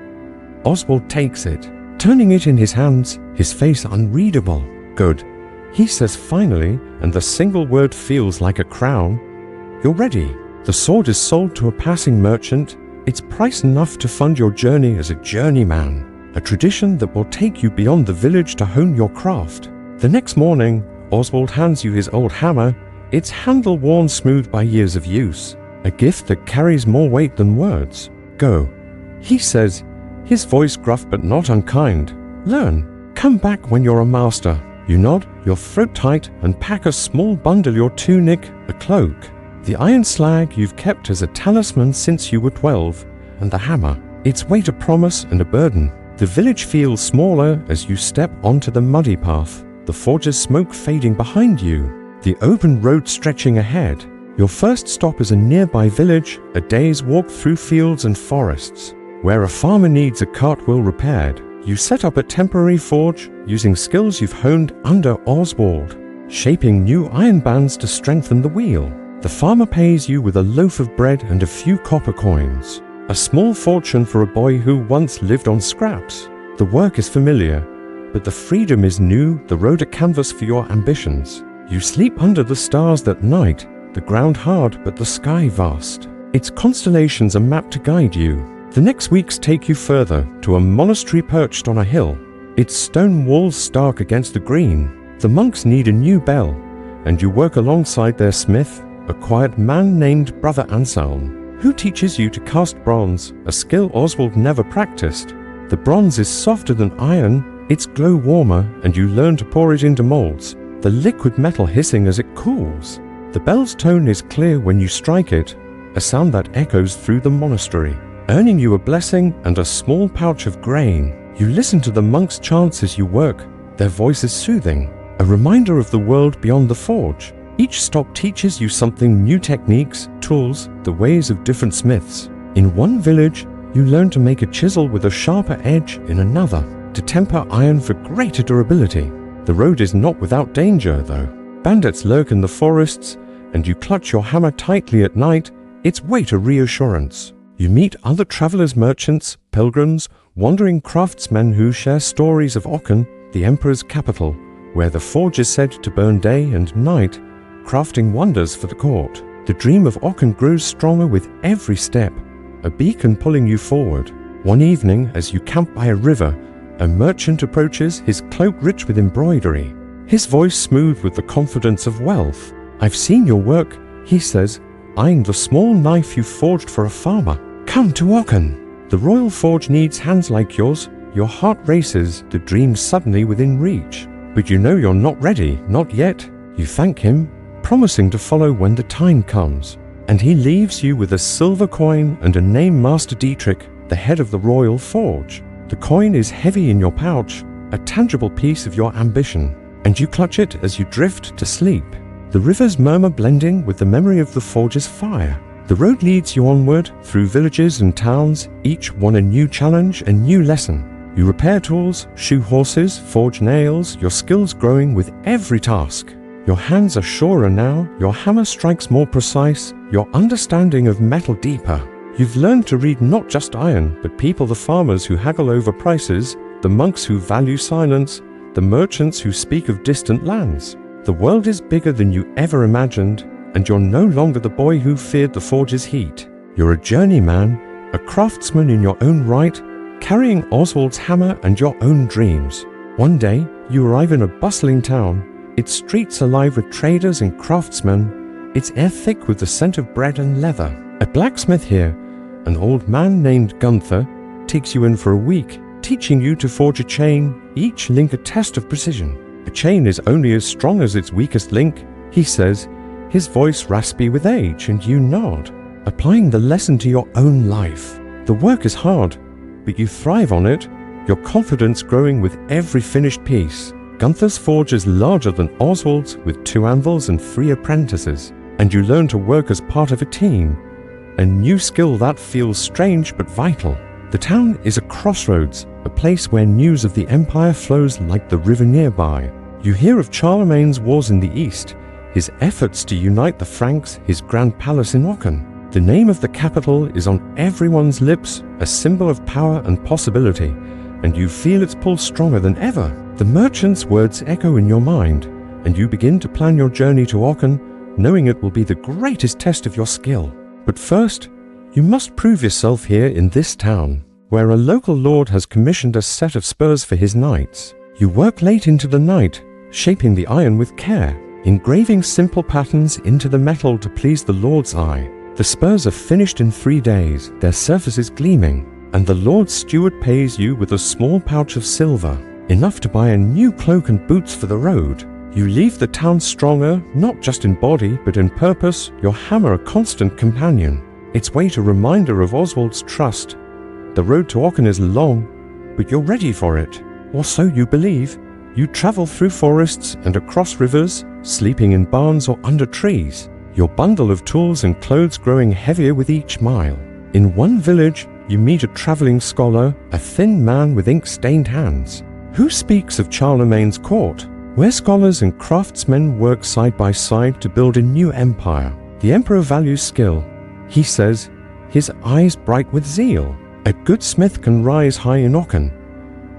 Oswald takes it, turning it in his hands, his face unreadable. Good, he says finally, and the single word feels like a crown. You're ready. The sword is sold to a passing merchant, its price enough to fund your journey as a journeyman, a tradition that will take you beyond the village to hone your craft. The next morning, Oswald hands you his old hammer, its handle worn smooth by years of use, a gift that carries more weight than words. Go, he says, his voice gruff but not unkind. Learn. Come back when you're a master. You nod, your throat tight, and pack a small bundle, your tunic, a cloak, the iron slag you've kept as a talisman since you were 12, and the hammer, its weight a promise and a burden. The village feels smaller as you step onto the muddy path, the forge's smoke fading behind you, the open road stretching ahead. Your first stop is a nearby village, a day's walk through fields and forests, where a farmer needs a cartwheel repaired. You set up a temporary forge, using skills you've honed under Oswald, shaping new iron bands to strengthen the wheel. The farmer pays you with a loaf of bread and a few copper coins, a small fortune for a boy who once lived on scraps. The work is familiar, but the freedom is new, the road a canvas for your ambitions. You sleep under the stars that night, the ground hard but the sky vast. Its constellations are mapped to guide you. The next weeks take you further, to a monastery perched on a hill, its stone walls stark against the green. The monks need a new bell, and you work alongside their smith, a quiet man named Brother Anselm, who teaches you to cast bronze, a skill Oswald never practiced. The bronze is softer than iron, its glow warmer, and you learn to pour it into molds, the liquid metal hissing as it cools. The bell's tone is clear when you strike it, a sound that echoes through the monastery, earning you a blessing and a small pouch of grain. You listen to the monks' chants as you work, their voices soothing, a reminder of the world beyond the forge. Each stop teaches you something: new techniques, tools, the ways of different smiths. In one village, you learn to make a chisel with a sharper edge, in another, to temper iron for greater durability. The road is not without danger, though. Bandits lurk in the forests, and you clutch your hammer tightly at night, its weight a reassurance. You meet other travelers, merchants, pilgrims, wandering craftsmen who share stories of Aachen, the emperor's capital, where the forge is said to burn day and night, crafting wonders for the court. The dream of Aachen grows stronger with every step, a beacon pulling you forward. One evening, as you camp by a river, a merchant approaches, his cloak rich with embroidery, his voice smooth with the confidence of wealth. "I've seen your work," he says, eyeing the small knife you forged for a farmer. "Come to Aachen. The royal forge needs hands like yours." Your heart races, the dream suddenly within reach. But you know you're not ready, not yet. You thank him, promising to follow when the time comes. And he leaves you with a silver coin and a name: Master Dietrich, the head of the royal forge. The coin is heavy in your pouch, a tangible piece of your ambition, and you clutch it as you drift to sleep. The river's murmur blending with the memory of the forge's fire. The road leads you onward, through villages and towns, each one a new challenge, a new lesson. You repair tools, shoe horses, forge nails, your skills growing with every task. Your hands are surer now, your hammer strikes more precise, your understanding of metal deeper. You've learned to read not just iron, but people: the farmers who haggle over prices, the monks who value silence, the merchants who speak of distant lands. The world is bigger than you ever imagined, and you're no longer the boy who feared the forge's heat. You're a journeyman, a craftsman in your own right, carrying Oswald's hammer and your own dreams. One day, you arrive in a bustling town, its streets alive with traders and craftsmen, its air thick with the scent of bread and leather. A blacksmith here, an old man named Gunther, takes you in for a week, teaching you to forge a chain, each link a test of precision. A chain is only as strong as its weakest link, he says, his voice raspy with age, and you nod, applying the lesson to your own life. The work is hard, but you thrive on it, your confidence growing with every finished piece. Gunther's forge is larger than Oswald's, with 2 anvils and 3 apprentices, and you learn to work as part of a team, a new skill that feels strange but vital. The town is a crossroads, a place where news of the empire flows like the river nearby. You hear of Charlemagne's wars in the east, his efforts to unite the Franks, his grand palace in Aachen. The name of the capital is on everyone's lips, a symbol of power and possibility, and you feel its pull stronger than ever. The merchant's words echo in your mind, and you begin to plan your journey to Aachen, knowing it will be the greatest test of your skill. But first, you must prove yourself here in this town, where a local lord has commissioned a set of spurs for his knights. You work late into the night, shaping the iron with care, engraving simple patterns into the metal to please the lord's eye. The spurs are finished in 3 days, their surfaces gleaming, and the lord's steward pays you with a small pouch of silver, enough to buy a new cloak and boots for the road. You leave the town stronger, not just in body, but in purpose, your hammer a constant companion, its weight a reminder of Oswald's trust. The road to Aachen is long, but you're ready for it, or so you believe. You travel through forests and across rivers, sleeping in barns or under trees, your bundle of tools and clothes growing heavier with each mile. In one village, you meet a traveling scholar, a thin man with ink-stained hands, who speaks of Charlemagne's court, where scholars and craftsmen work side by side to build a new empire. The emperor values skill, he says, his eyes bright with zeal. A good smith can rise high in Aachen.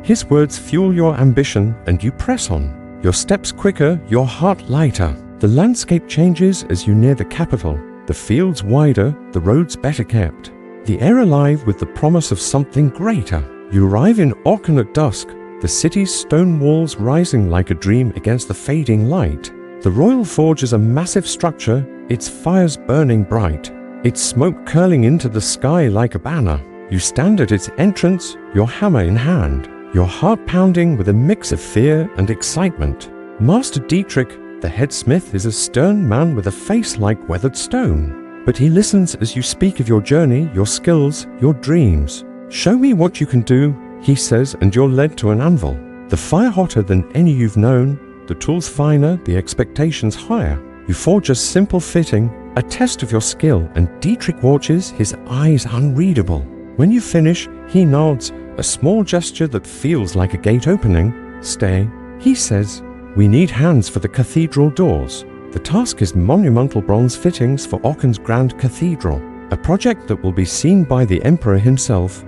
His words fuel your ambition, and you press on, your steps quicker, your heart lighter. The landscape changes as you near the capital, the fields wider, the roads better kept, the air alive with the promise of something greater. You arrive in Aachen at dusk, the city's stone walls rising like a dream against the fading light. The Royal Forge is a massive structure, its fires burning bright, its smoke curling into the sky like a banner. You stand at its entrance, your hammer in hand, your heart pounding with a mix of fear and excitement. Master Dietrich, the head smith, is a stern man with a face like weathered stone. But he listens as you speak of your journey, your skills, your dreams. "Show me what you can do," he says, and you're led to an anvil. The fire hotter than any you've known, the tools finer, the expectations higher. You forge a simple fitting, a test of your skill, and Dietrich watches, his eyes unreadable. When you finish, he nods, a small gesture that feels like a gate opening. "Stay," he says. "We need hands for the cathedral doors." The task is monumental bronze fittings for Aachen's Grand Cathedral, a project that will be seen by the Emperor himself.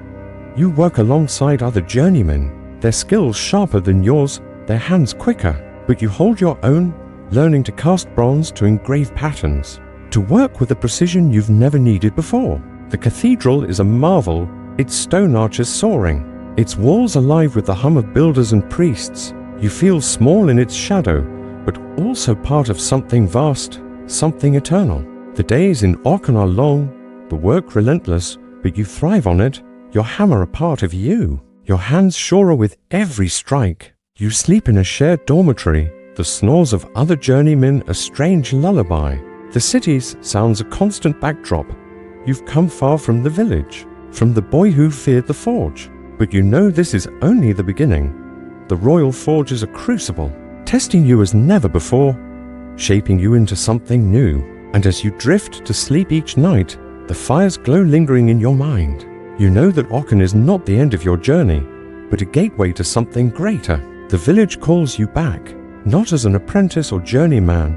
You work alongside other journeymen, their skills sharper than yours, their hands quicker, but you hold your own, learning to cast bronze to engrave patterns, to work with a precision you've never needed before. The cathedral is a marvel, its stone arches soaring, its walls alive with the hum of builders and priests. You feel small in its shadow, but also part of something vast, something eternal. The days in Aachen are long, the work relentless, but you thrive on it, your hammer a part of you, your hands surer with every strike. You sleep in a shared dormitory, the snores of other journeymen a strange lullaby. The city's sounds a constant backdrop. You've come far from the village, from the boy who feared the forge, but you know this is only the beginning. The Royal Forge is a crucible, testing you as never before, shaping you into something new. And as you drift to sleep each night, the fires glow lingering in your mind. You know that Aachen is not the end of your journey, but a gateway to something greater. The village calls you back, not as an apprentice or journeyman,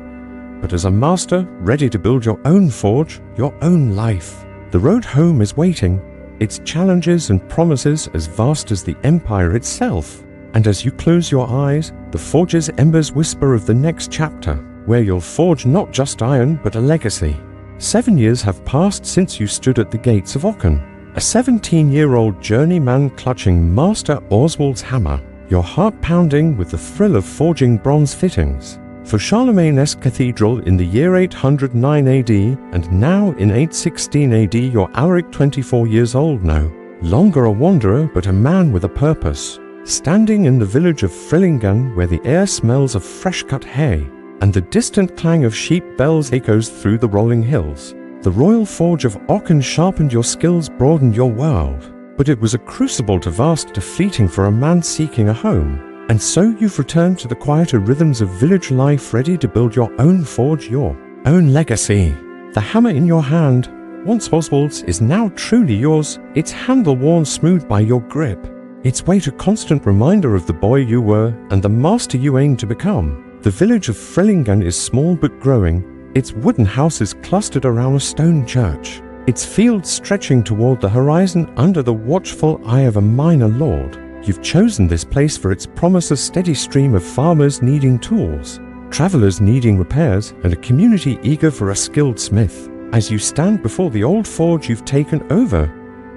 but as a master ready to build your own forge, your own life. The road home is waiting, its challenges and promises as vast as the empire itself. And as you close your eyes, the forge's embers whisper of the next chapter, where you'll forge not just iron but a legacy. 7 years have passed since you stood at the gates of Aachen, a 17-year-old journeyman clutching Master Oswald's hammer, your heart pounding with the thrill of forging bronze fittings. For Charlemagne's cathedral in the year 809 AD, and now in 816 AD you're Alaric 24 years old now, longer a wanderer but a man with a purpose. Standing in the village of Frillingen, where the air smells of fresh-cut hay, and the distant clang of sheep bells echoes through the rolling hills. The Royal Forge of Aachen sharpened your skills, broadened your world, but it was a crucible to vast, to fleeting for a man seeking a home. And so you've returned to the quieter rhythms of village life, ready to build your own forge, your own legacy. The hammer in your hand, once Oswald's, is now truly yours, its handle worn smooth by your grip. Its weight a constant reminder of the boy you were and the master you aim to become. The village of Frillingen is small but growing, its wooden houses clustered around a stone church, its fields stretching toward the horizon under the watchful eye of a minor lord. You've chosen this place for its promise, a steady stream of farmers needing tools, travelers needing repairs, and a community eager for a skilled smith. As you stand before the old forge you've taken over,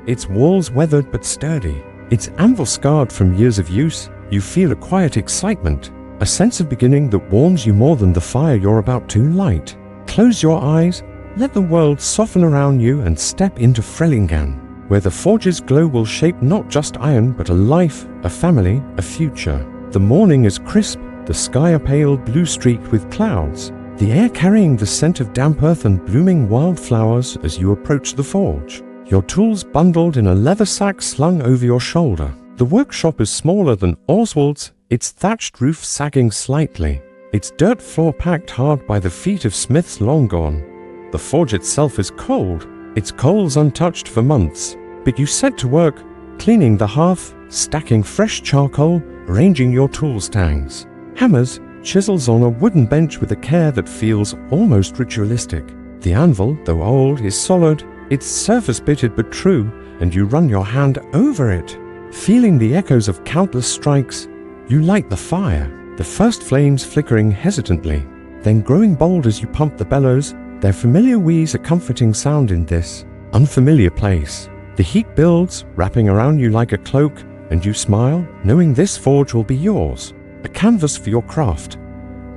its walls weathered but sturdy, its anvil scarred from years of use, you feel a quiet excitement, a sense of beginning that warms you more than the fire you're about to light. Close your eyes, let the world soften around you, and step into Frillingen, where the forge's glow will shape not just iron but a life, a family, a future. The morning is crisp, the sky a pale blue streaked with clouds, the air carrying the scent of damp earth and blooming wildflowers as you approach the forge. Your tools bundled in a leather sack slung over your shoulder. The workshop is smaller than Oswald's, its thatched roof sagging slightly, its dirt floor packed hard by the feet of smiths long gone. The forge itself is cold, its coals untouched for months, but you set to work, cleaning the hearth, stacking fresh charcoal, arranging your tool stands. Hammers, chisels on a wooden bench with a care that feels almost ritualistic. The anvil, though old, is solid, its surface bitted but true, and you run your hand over it. Feeling the echoes of countless strikes, you light the fire, the first flames flickering hesitantly. then growing bold as you pump the bellows, their familiar wheeze a comforting sound in this unfamiliar place. The heat builds, wrapping around you like a cloak, and you smile, knowing this forge will be yours, a canvas for your craft.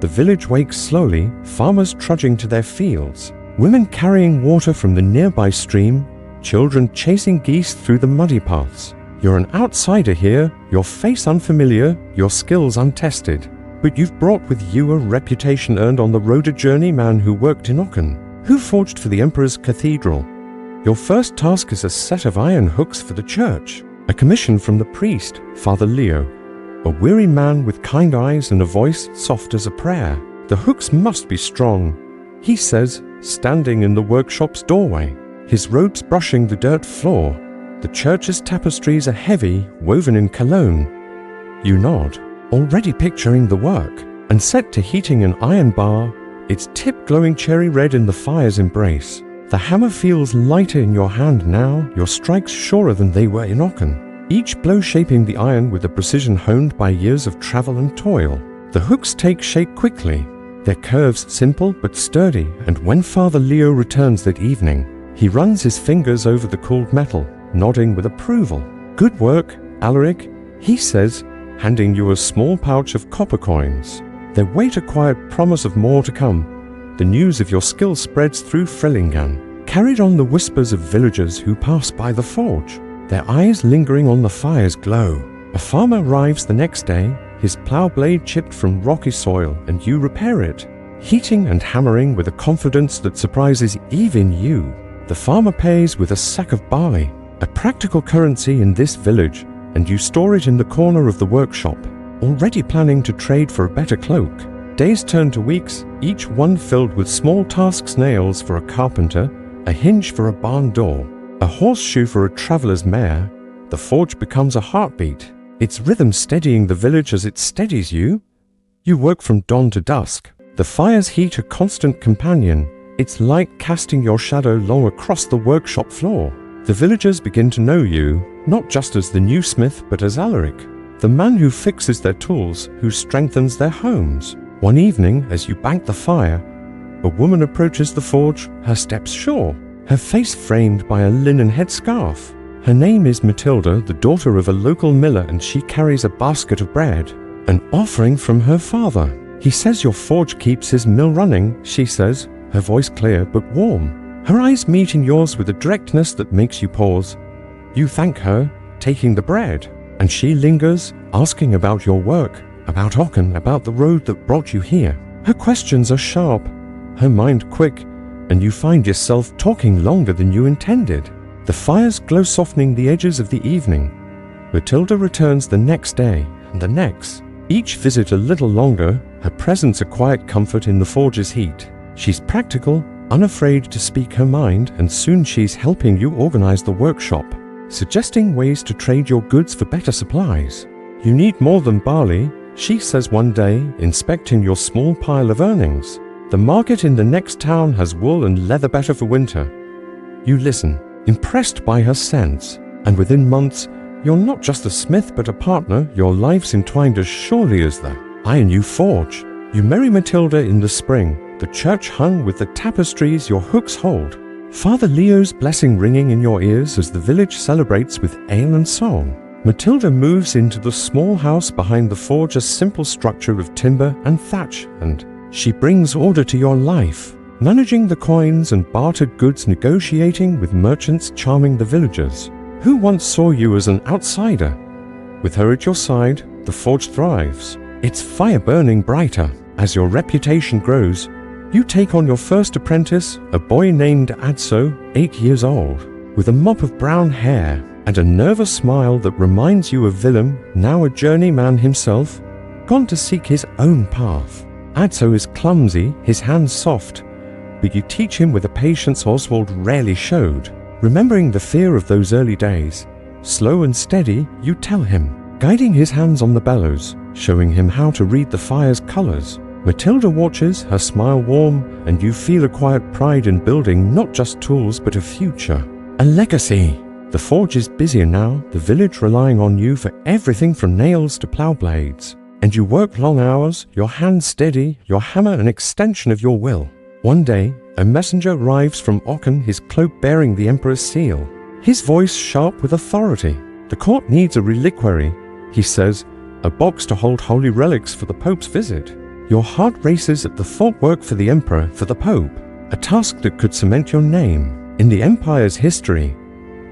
The village wakes slowly, farmers trudging to their fields, women carrying water from the nearby stream, children chasing geese through the muddy paths. You're an outsider here, your face unfamiliar, your skills untested. But you've brought with you a reputation earned on the road, a journeyman who worked in Aachen, who forged for the emperor's cathedral. Your first task is a set of iron hooks for the church, a commission from the priest, Father Leo, a weary man with kind eyes and a voice soft as a prayer. The hooks must be strong, he says, standing in the workshop's doorway, his robes brushing the dirt floor. The church's tapestries are heavy, woven in Cologne. You nod, already picturing the work, and set to heating an iron bar, its tip glowing cherry red in the fire's embrace. The hammer feels lighter in your hand now, your strikes surer than they were in Aachen, each blow shaping the iron with a precision honed by years of travel and toil. The hooks take shape quickly, their curves simple but sturdy, and when Father Leo returns that evening, he runs his fingers over the cooled metal, nodding with approval. Good work, Alaric, he says, handing you a small pouch of copper coins. Their weight a quiet promise of more to come. The news of your skill spreads through Frellingen, carried on the whispers of villagers who pass by the forge, their eyes lingering on the fire's glow. A farmer arrives the next day, his plough blade chipped from rocky soil, and you repair it, heating and hammering with a confidence that surprises even you. The farmer pays with a sack of barley, a practical currency in this village, and you store it in the corner of the workshop, already planning to trade for a better cloak. Days turn to weeks, each one filled with small tasks: nails for a carpenter, a hinge for a barn door, a horseshoe for a traveler's mare. The forge becomes a heartbeat, its rhythm steadying the village as it steadies you. You work from dawn to dusk, the fire's heat a constant companion, its light casting your shadow long across the workshop floor. The villagers begin to know you, not just as the new smith, but as Alaric, the man who fixes their tools, who strengthens their homes. One evening, as you bank the fire, a woman approaches the forge, her steps sure, her face framed by a linen headscarf. Her name is Matilda, the daughter of a local miller, and she carries a basket of bread, an offering from her father. He says your forge keeps his mill running, she says, her voice clear but warm. Her eyes meet in yours with a directness that makes you pause. You thank her, taking the bread, and she lingers, asking about your work, about Aachen, about the road that brought you here. Her questions are sharp, her mind quick, and you find yourself talking longer than you intended. The fire's glow softening the edges of the evening. Matilda returns the next day, and the next. Each visit a little longer, her presence a quiet comfort in the forge's heat. She's practical, unafraid to speak her mind, and soon she's helping you organize the workshop, suggesting ways to trade your goods for better supplies. You need more than barley, she says one day, inspecting your small pile of earnings. The market in the next town has wool and leather better for winter. You listen, impressed by her sense, and within months, you're not just a smith but a partner, your lives entwined as surely as the iron you forge. You marry Matilda in the spring, the church hung with the tapestries your hooks hold. Father Leo's blessing ringing in your ears as the village celebrates with ale and song. Matilda moves into the small house behind the forge, a simple structure of timber and thatch, and she brings order to your life, managing the coins and bartered goods, negotiating with merchants, charming the villagers who once saw you as an outsider. With her at your side, the forge thrives, its fire burning brighter. As your reputation grows, you take on your first apprentice, a boy named Adso, 8 years old, with a mop of brown hair and a nervous smile that reminds you of Willem, now a journeyman himself, gone to seek his own path. Adso is clumsy, his hands soft, but you teach him with a patience Oswald rarely showed. Remembering the fear of those early days, slow and steady, you tell him, guiding his hands on the bellows, showing him how to read the fire's colors. Matilda watches, her smile warm, and you feel a quiet pride in building not just tools but a future, a legacy. The forge is busier now, the village relying on you for everything from nails to plough blades. and you work long hours, your hands steady, your hammer an extension of your will. One day, a messenger arrives from Aachen, his cloak bearing the emperor's seal. His voice sharp with authority. The court needs a reliquary, he says, a box to hold holy relics for the Pope's visit. Your heart races at the thought work for the emperor, for the Pope, a task that could cement your name in the empire's history.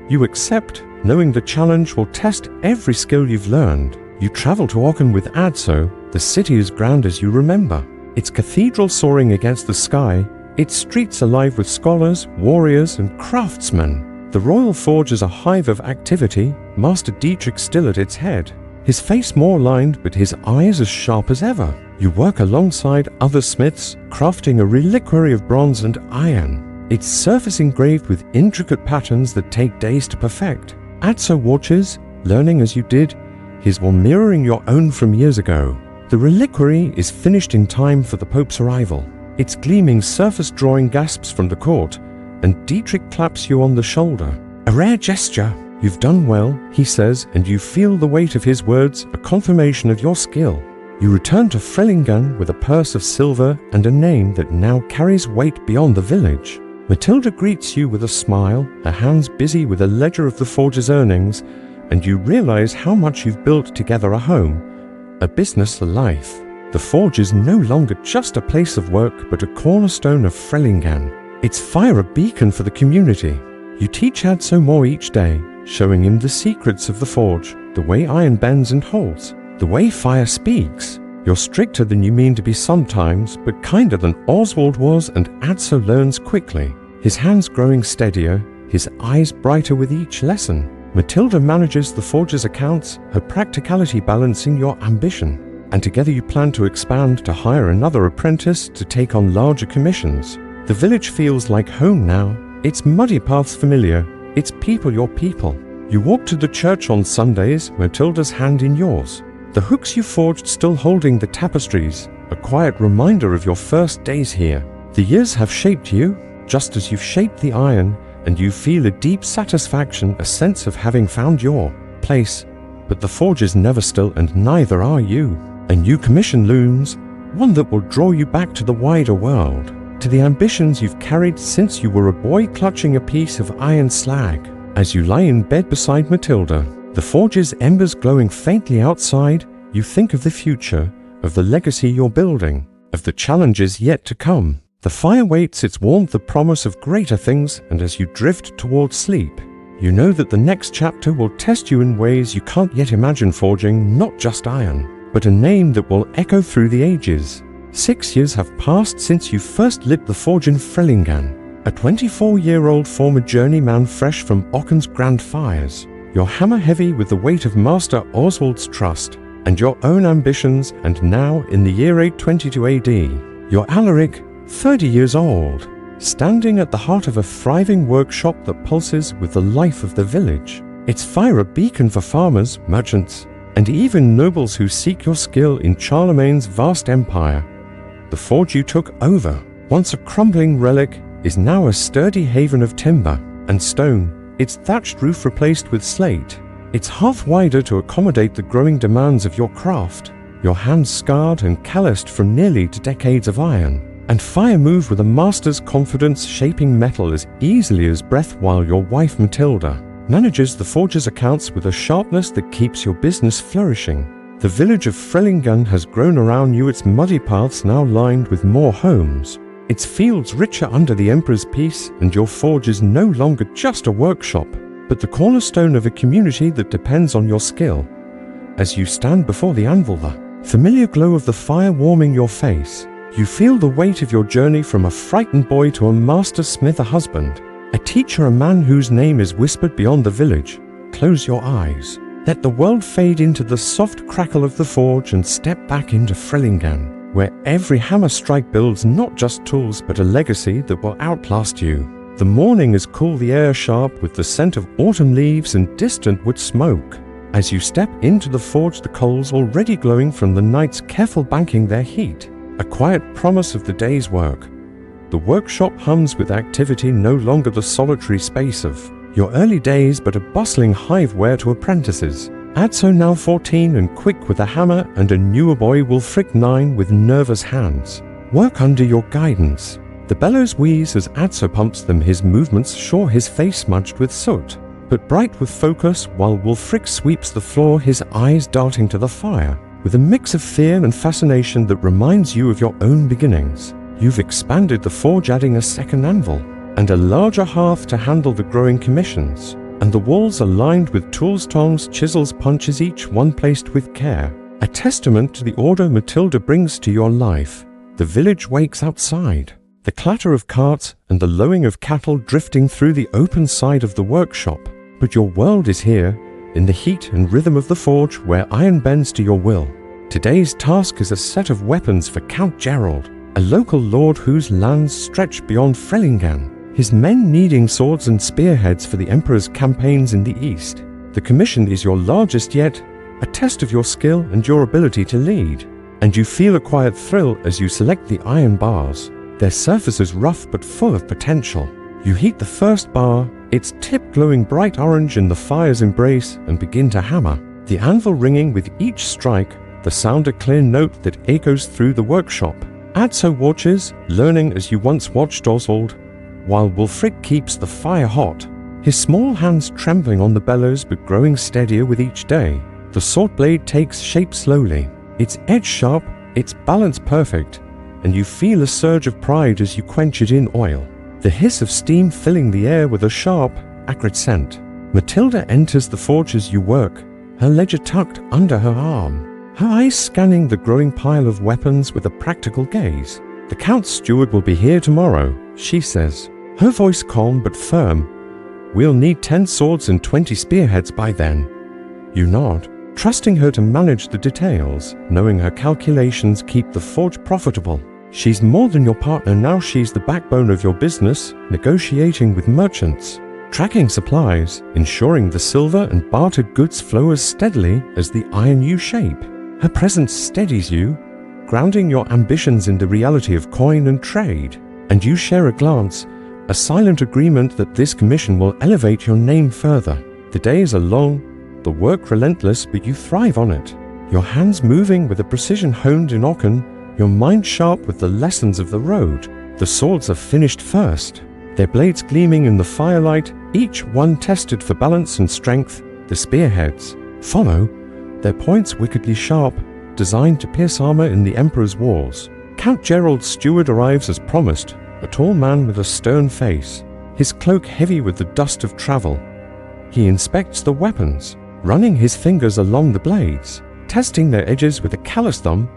You accept, knowing the challenge will test every skill you've learned. You travel to Aachen with Adso, the city as grand as you remember. Its cathedral soaring against the sky, its streets alive with scholars, warriors, and craftsmen. The royal forge is a hive of activity, Master Dietrich still at its head. His face more lined, but his eyes as sharp as ever. You work alongside other smiths, crafting a reliquary of bronze and iron. Its surface engraved with intricate patterns that take days to perfect. Adso watches, learning as you did, his one mirroring your own from years ago. The reliquary is finished in time for the Pope's arrival. Its gleaming surface drawing gasps from the court, and Dietrich claps you on the shoulder. A rare gesture. You've done well, he says, and you feel the weight of his words, a confirmation of your skill. You return to Frelingen with a purse of silver and a name that now carries weight beyond the village. Matilda greets you with a smile, her hands busy with a ledger of the forge's earnings, and you realize how much you've built together: a home, a business, a life. The forge is no longer just a place of work, but a cornerstone of Frelingen. It's fire a beacon for the community. You teach Adso more each day, showing him the secrets of the forge, the way iron bends and holds, the way fire speaks. You're stricter than you mean to be sometimes, but kinder than Oswald was, and Adso learns quickly, his hands growing steadier, his eyes brighter with each lesson. Matilda manages the forge's accounts, her practicality balancing your ambition, and together you plan to expand to hire another apprentice to take on larger commissions. The village feels like home now, its muddy paths familiar, its people your people. You walk to the church on Sundays, Matilda's hand in yours. The hooks you forged still holding the tapestries, a quiet reminder of your first days here. The years have shaped you, just as you've shaped the iron, and you feel a deep satisfaction, a sense of having found your place. But the forge is never still, and neither are you. A new commission looms, one that will draw you back to the wider world, to the ambitions you've carried since you were a boy clutching a piece of iron slag. As you lie in bed beside Matilda, the forge's embers glowing faintly outside, you think of the future, of the legacy you're building, of the challenges yet to come. The fire waits its warmth, the promise of greater things, and as you drift towards sleep, you know that the next chapter will test you in ways you can't yet imagine, forging not just iron, but a name that will echo through the ages. 6 years have passed since you first lit the forge in Frelingen, a 24-year-old former journeyman fresh from Aachen's grand fires, your hammer heavy with the weight of Master Oswald's trust, and your own ambitions, and now, in the year 822 AD, you're Alaric, 30 years old, standing at the heart of a thriving workshop that pulses with the life of the village. It's fire a beacon for farmers, merchants, and even nobles who seek your skill in Charlemagne's vast empire. The forge you took over, once a crumbling relic, is now a sturdy haven of timber and stone, its thatched roof replaced with slate. It's half wider to accommodate the growing demands of your craft, your hands scarred and calloused from nearly 2 decades of iron. And fire move with a master's confidence, shaping metal as easily as breath, while your wife Matilda manages the forge's accounts with a sharpness that keeps your business flourishing. The village of Frelingen has grown around you, its muddy paths now lined with more homes, its fields richer under the emperor's peace, and your forge is no longer just a workshop, but the cornerstone of a community that depends on your skill. As you stand before the anvil, the familiar glow of the fire warming your face, you feel the weight of your journey from a frightened boy to a master smith, a husband, a teacher, a man whose name is whispered beyond the village. Close your eyes. Let the world fade into the soft crackle of the forge and step back into Frelingen, where every hammer strike builds not just tools but a legacy that will outlast you. The morning is cool, the air sharp with the scent of autumn leaves and distant wood smoke. As you step into the forge, the coals already glowing from the night's careful banking their heat, a quiet promise of the day's work. The workshop hums with activity, no longer the solitary space of your early days, but a bustling hive where to apprentices, Adso now 14 and quick with a hammer, and a newer boy Wulfric 9 with nervous hands. Work under your guidance. The bellows wheeze as Adso pumps them, his movements sure, his face smudged with soot, but bright with focus, while Wulfric sweeps the floor, his eyes darting to the fire, with a mix of fear and fascination that reminds you of your own beginnings. You've expanded the forge, adding a second anvil, and a larger hearth to handle the growing commissions, and the walls are lined with tools, tongs, chisels, punches, each one placed with care, a testament to the order Matilda brings to your life. The village wakes outside, the clatter of carts and the lowing of cattle drifting through the open side of the workshop, but your world is here, in the heat and rhythm of the forge, where iron bends to your will. Today's task is a set of weapons for Count Gerald, a local lord whose lands stretch beyond Frelingan, his men needing swords and spearheads for the Emperor's campaigns in the east. The commission is your largest yet, a test of your skill and your ability to lead, and you feel a quiet thrill as you select the iron bars. Their surface is rough but full of potential. You heat the first bar, its tip glowing bright orange in the fire's embrace, and begin to hammer, the anvil ringing with each strike, the sound a clear note that echoes through the workshop. Adso watches, learning as you once watched Oswald, while Wulfric keeps the fire hot, his small hands trembling on the bellows but growing steadier with each day. The sword blade takes shape slowly, its edge sharp, its balance perfect, and you feel a surge of pride as you quench it in oil, the hiss of steam filling the air with a sharp, acrid scent. Matilda enters the forge as you work, her ledger tucked under her arm, her eyes scanning the growing pile of weapons with a practical gaze. "The Count's steward will be here tomorrow," she says, her voice calm but firm. "We'll need 10 swords and 20 spearheads by then." You nod, trusting her to manage the details, knowing her calculations keep the forge profitable. She's more than your partner now, she's the backbone of your business, negotiating with merchants, tracking supplies, ensuring the silver and bartered goods flow as steadily as the iron you shape. Her presence steadies you, grounding your ambitions in the reality of coin and trade, and you share a glance, a silent agreement that this commission will elevate your name further. The days are long, the work relentless, but you thrive on it, your hands moving with a precision honed in Ocken, your mind sharp with the lessons of the road. The swords are finished first, their blades gleaming in the firelight, each one tested for balance and strength. The spearheads follow, their points wickedly sharp, designed to pierce armor in the Emperor's wars. Count Gerald's steward arrives as promised, a tall man with a stern face, his cloak heavy with the dust of travel. He inspects the weapons, running his fingers along the blades, testing their edges with a callous thumb.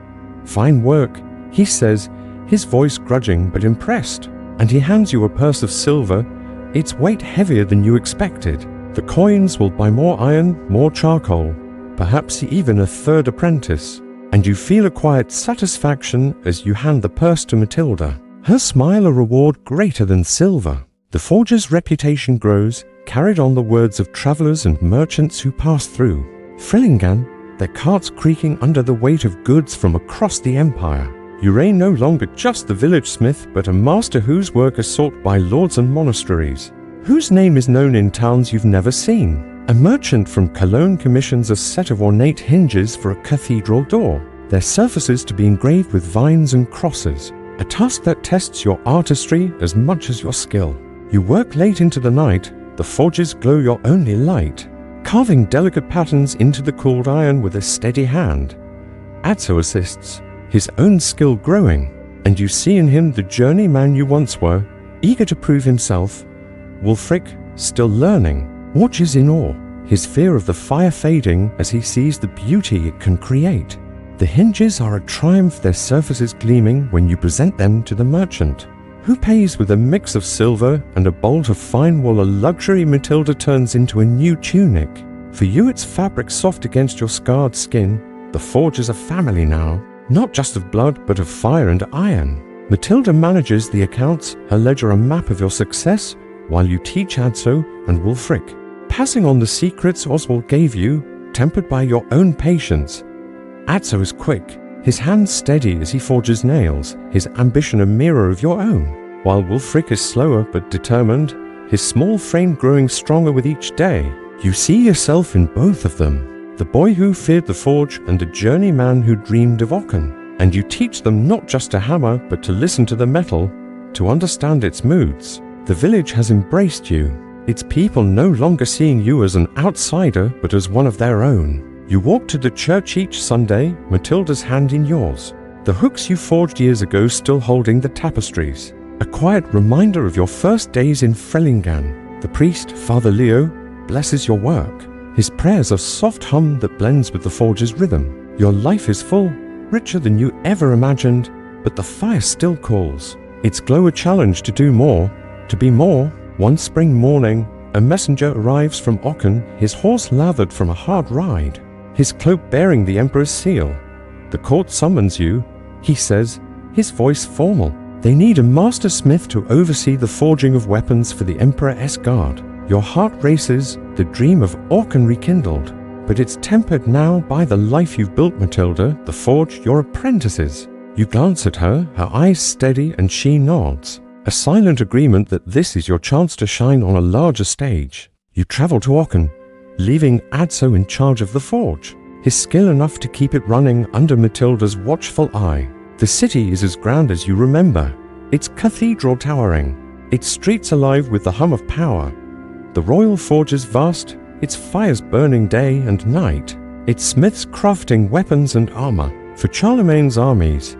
"Fine work," he says, his voice grudging but impressed, and he hands you a purse of silver, its weight heavier than you expected. The coins will buy more iron, more charcoal, perhaps even a third apprentice, and you feel a quiet satisfaction as you hand the purse to Matilda, her smile a reward greater than silver. The forge's reputation grows, carried on the words of travelers and merchants who pass through Frelingan, their carts creaking under the weight of goods from across the empire. You reign no longer just the village smith, but a master whose work is sought by lords and monasteries, whose name is known in towns you've never seen. A merchant from Cologne commissions a set of ornate hinges for a cathedral door, their surfaces to be engraved with vines and crosses, a task that tests your artistry as much as your skill. You work late into the night, the forges glow your only light, carving delicate patterns into the cooled iron with a steady hand. Adso assists, his own skill growing, and you see in him the journeyman you once were, eager to prove himself. Wulfric, still learning, watches in awe, his fear of the fire fading as he sees the beauty it can create. The hinges are a triumph, their surfaces gleaming when you present them to the merchant, who pays with a mix of silver and a bolt of fine wool, a luxury Matilda turns into a new tunic. For you its fabric soft against your scarred skin. The forge is a family now, not just of blood but of fire and iron. Matilda manages the accounts, her ledger a map of your success, while you teach Adso and Wulfric, passing on the secrets Oswald gave you, tempered by your own patience. Adso is quick, his hands steady as he forges nails, his ambition a mirror of your own, while Wulfric is slower but determined, his small frame growing stronger with each day. You see yourself in both of them, the boy who feared the forge and the journeyman who dreamed of Ocken. And you teach them not just to hammer, but to listen to the metal, to understand its moods. The village has embraced you, its people no longer seeing you as an outsider, but as one of their own. You walk to the church each Sunday, Matilda's hand in yours, the hooks you forged years ago still holding the tapestries. A quiet reminder of your first days in Frellingan. The priest, Father Leo, blesses your work. His prayers a soft hum that blends with the forge's rhythm. Your life is full, richer than you ever imagined, but the fire still calls. Its glow a challenge to do more, to be more. One spring morning, a messenger arrives from Ocken, his horse lathered from a hard ride, his cloak bearing the emperor's seal. The court summons you, he says, his voice formal. They need a master smith to oversee the forging of weapons for the Emperor's guard. Your heart races, the dream of Ocken rekindled, but it's tempered now by the life you've built, Matilda, the forge, your apprentices. You glance at her, her eyes steady, and she nods. A silent agreement that this is your chance to shine on a larger stage. You travel to Ocken, leaving Adso in charge of the forge, his skill enough to keep it running under Matilda's watchful eye. The city is as grand as you remember, its cathedral towering, its streets alive with the hum of power. The royal forge is vast, its fires burning day and night, its smiths crafting weapons and armor for Charlemagne's armies.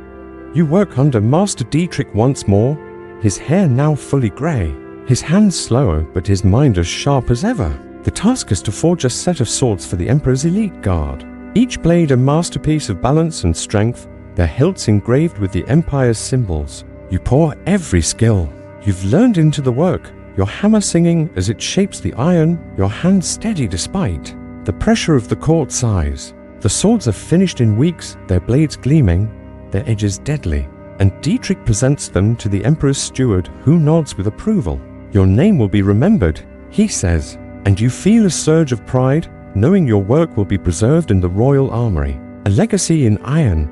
You work under Master Dietrich once more, his hair now fully grey, his hands slower but his mind as sharp as ever. The task is to forge a set of swords for the Emperor's elite guard, each blade a masterpiece of balance and strength, their hilts engraved with the Empire's symbols. You pour every skill you've learned into the work, your hammer singing as it shapes the iron, your hands steady despite the pressure of the court size. The swords are finished in weeks, their blades gleaming, their edges deadly, and Dietrich presents them to the Emperor's steward, who nods with approval. Your name will be remembered, he says, and you feel a surge of pride, knowing your work will be preserved in the royal armory, a legacy in iron.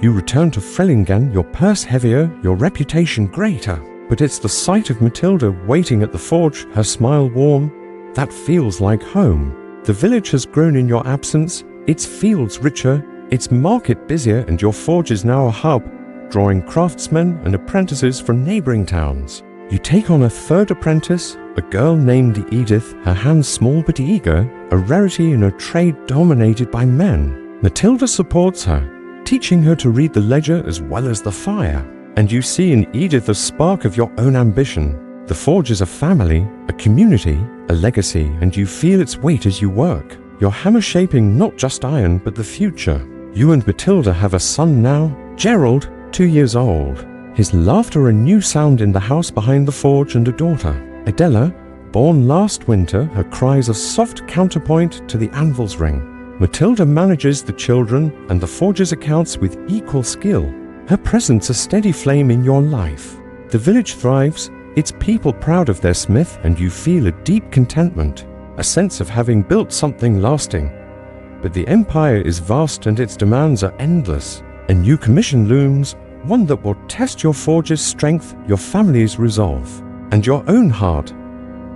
You return to Frellingan, your purse heavier, your reputation greater. But it's the sight of Matilda waiting at the forge, her smile warm, that feels like home. The village has grown in your absence, its fields richer, its market busier, and your forge is now a hub, drawing craftsmen and apprentices from neighboring towns. You take on a third apprentice, a girl named Edith, her hands small but eager, a rarity in a trade dominated by men. Matilda supports her, teaching her to read the ledger as well as the fire. And you see in Edith a spark of your own ambition. The forge is a family, a community, a legacy, and you feel its weight as you work. Your hammer shaping not just iron, but the future. You and Matilda have a son now, Gerald, 2 years old. His laughter a new sound in the house behind the forge, and a daughter, Adela, born last winter, her cries a soft counterpoint to the anvil's ring. Matilda manages the children and the forge's accounts with equal skill. Her presence a steady flame in your life. The village thrives, its people proud of their smith, and you feel a deep contentment, a sense of having built something lasting. But the empire is vast and its demands are endless. A new commission looms, one that will test your forge's strength, your family's resolve, and your own heart.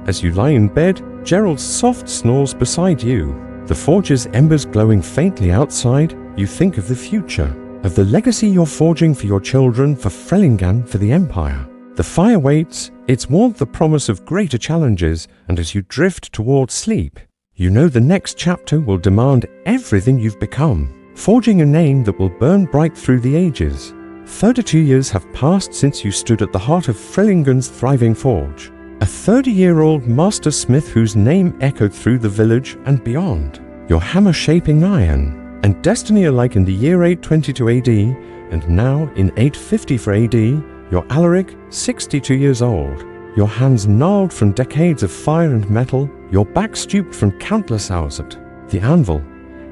As you lie in bed, Gerald soft snores beside you. The forge's embers glowing faintly outside, you think of the future, of the legacy you're forging for your children, for Frellingan, for the Empire. The fire waits, its warmth the promise of greater challenges, and as you drift towards sleep, you know the next chapter will demand everything you've become, forging a name that will burn bright through the ages. 32 years have passed since you stood at the heart of Frellingan's thriving forge, a 30-year-old master smith whose name echoed through the village and beyond. Your hammer shaping iron, and destiny alike in the year 822 AD, and now in 850 for AD, your Alaric, 62 years old, your hands gnarled from decades of fire and metal, your back stooped from countless hours at the anvil,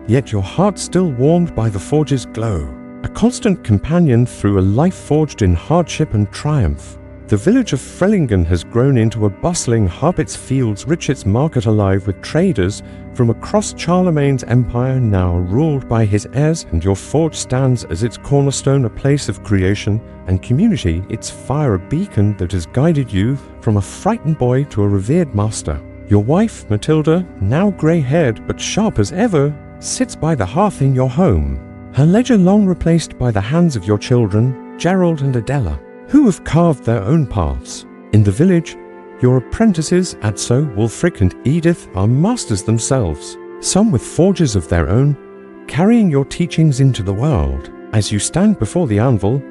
yet your heart still warmed by the forge's glow, a constant companion through a life forged in hardship and triumph. The village of Frellingan has grown into a bustling hub, its fields rich, its market alive with traders from across Charlemagne's empire, now ruled by his heirs, and your forge stands as its cornerstone, a place of creation and community, its fire a beacon that has guided you from a frightened boy to a revered master. Your wife, Matilda, now grey-haired but sharp as ever, sits by the hearth in your home, her ledger long replaced by the hands of your children, Gerald and Adela, who have carved their own paths. In the village, your apprentices, Adso, Wulfric and Edith, are masters themselves, some with forges of their own, carrying your teachings into the world. As you stand before the anvil,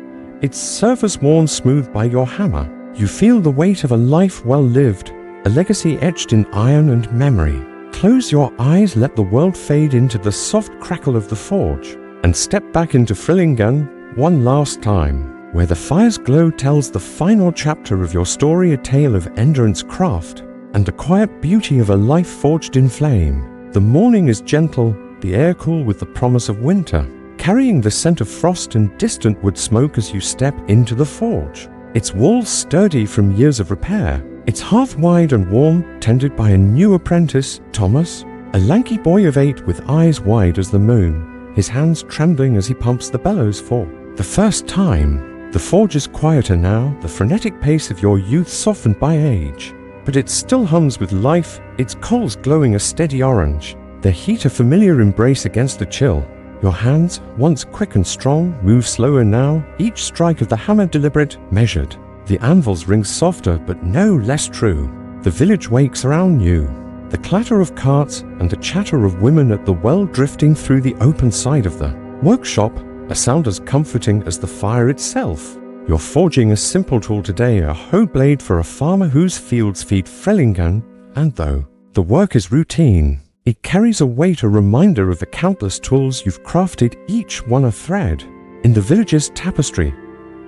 its surface worn smooth by your hammer, you feel the weight of a life well lived, a legacy etched in iron and memory. Close your eyes, let the world fade into the soft crackle of the forge, and step back into Frillingan one last time, where the fire's glow tells the final chapter of your story, a tale of endurance, craft, and the quiet beauty of a life forged in flame. The morning is gentle, the air cool with the promise of winter, carrying the scent of frost and distant wood smoke as you step into the forge. Its walls sturdy from years of repair, its hearth wide and warm, tended by a new apprentice, Thomas, a lanky boy of 8 with eyes wide as the moon, his hands trembling as he pumps the bellows for the first time. The forge is quieter now, the frenetic pace of your youth softened by age, but it still hums with life, its coals glowing a steady orange, their heat a familiar embrace against the chill. Your hands, once quick and strong, move slower now, each strike of the hammer deliberate, measured. The anvil's ring softer, but no less true. The village wakes around you, the clatter of carts and the chatter of women at the well drifting through the open side of the workshop, a sound as comforting as the fire itself. You're forging a simple tool today, a hoe blade for a farmer whose fields feed Frillingan, and though the work is routine, it carries a weight, a reminder of the countless tools you've crafted, each one a thread. In the village's tapestry,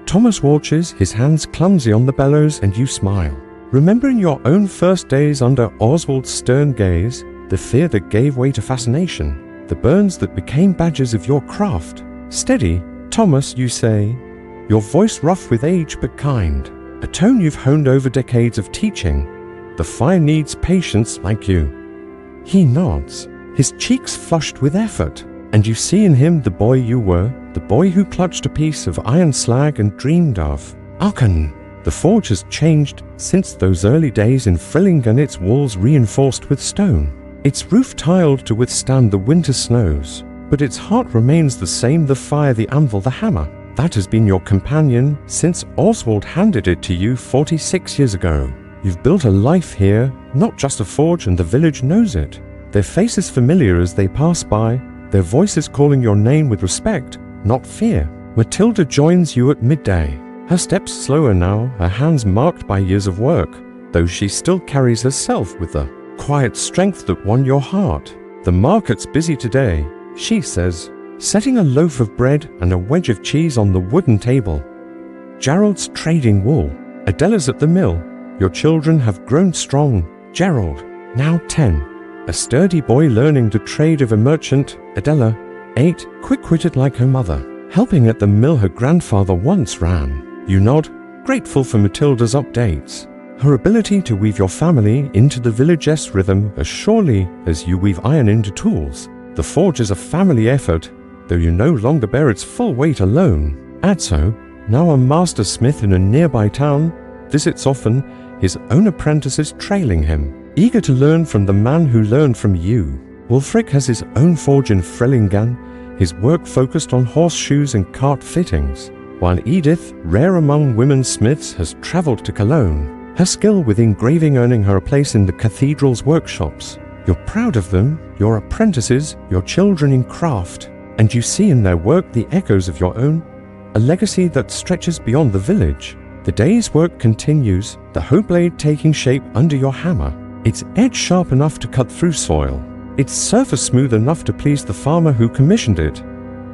Thomas watches, his hands clumsy on the bellows, and you smile. Remembering your own first days under Oswald's stern gaze, the fear that gave way to fascination, the burns that became badges of your craft. Steady, Thomas, you say, your voice rough with age but kind, a tone you've honed over decades of teaching. The fire needs patience like you. He nods, his cheeks flushed with effort, and you see in him the boy you were, the boy who clutched a piece of iron slag and dreamed of Aachen. The forge has changed since those early days in Frillingan, its walls reinforced with stone, its roof tiled to withstand the winter snows, but its heart remains the same, the fire, the anvil, the hammer. That has been your companion since Oswald handed it to you 46 years ago. You've built a life here, not just a forge, and the village knows it. Their faces familiar as they pass by, their voices calling your name with respect, not fear. Matilda joins you at midday, her steps slower now, her hands marked by years of work, though she still carries herself with the quiet strength that won your heart. The market's busy today, she says, setting a loaf of bread and a wedge of cheese on the wooden table. Gerald's trading wool, Adela's at the mill. Your children have grown strong. Gerald, now 10, a sturdy boy learning to trade of a merchant. Adela, 8, quick-witted like her mother, helping at the mill her grandfather once ran. You nod, grateful for Matilda's updates, her ability to weave your family into the village's rhythm as surely as you weave iron into tools. The forge is a family effort, though you no longer bear its full weight alone. Adso, now a master smith in a nearby town, visits often, his own apprentices trailing him, eager to learn from the man who learned from you. Wulfric has his own forge in Frillingan, his work focused on horseshoes and cart fittings, while Edith, rare among women smiths, has travelled to Cologne, her skill with engraving earning her a place in the cathedral's workshops. You're proud of them, your apprentices, your children in craft, and you see in their work the echoes of your own, a legacy that stretches beyond the village. The day's work continues, the hoe blade taking shape under your hammer, its edge sharp enough to cut through soil, its surface smooth enough to please the farmer who commissioned it.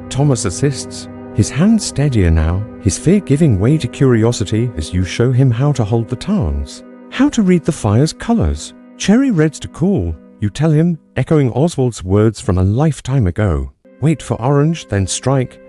Thomas assists, his hand steadier now, his fear giving way to curiosity as you show him how to hold the tongs, how to read the fire's colors. Cherry reds to cool, you tell him, echoing Oswald's words from a lifetime ago. Wait for orange, then strike.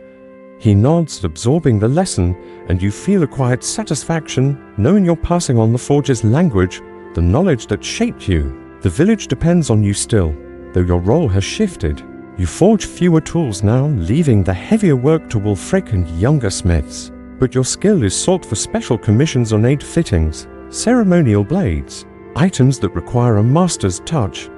He nods, absorbing the lesson, and you feel a quiet satisfaction, knowing you're passing on the forge's language, the knowledge that shaped you. The village depends on you still, though your role has shifted. You forge fewer tools now, leaving the heavier work to Wulfric and younger smiths. But your skill is sought for special commissions, ornate fittings, ceremonial blades, items that require a master's touch.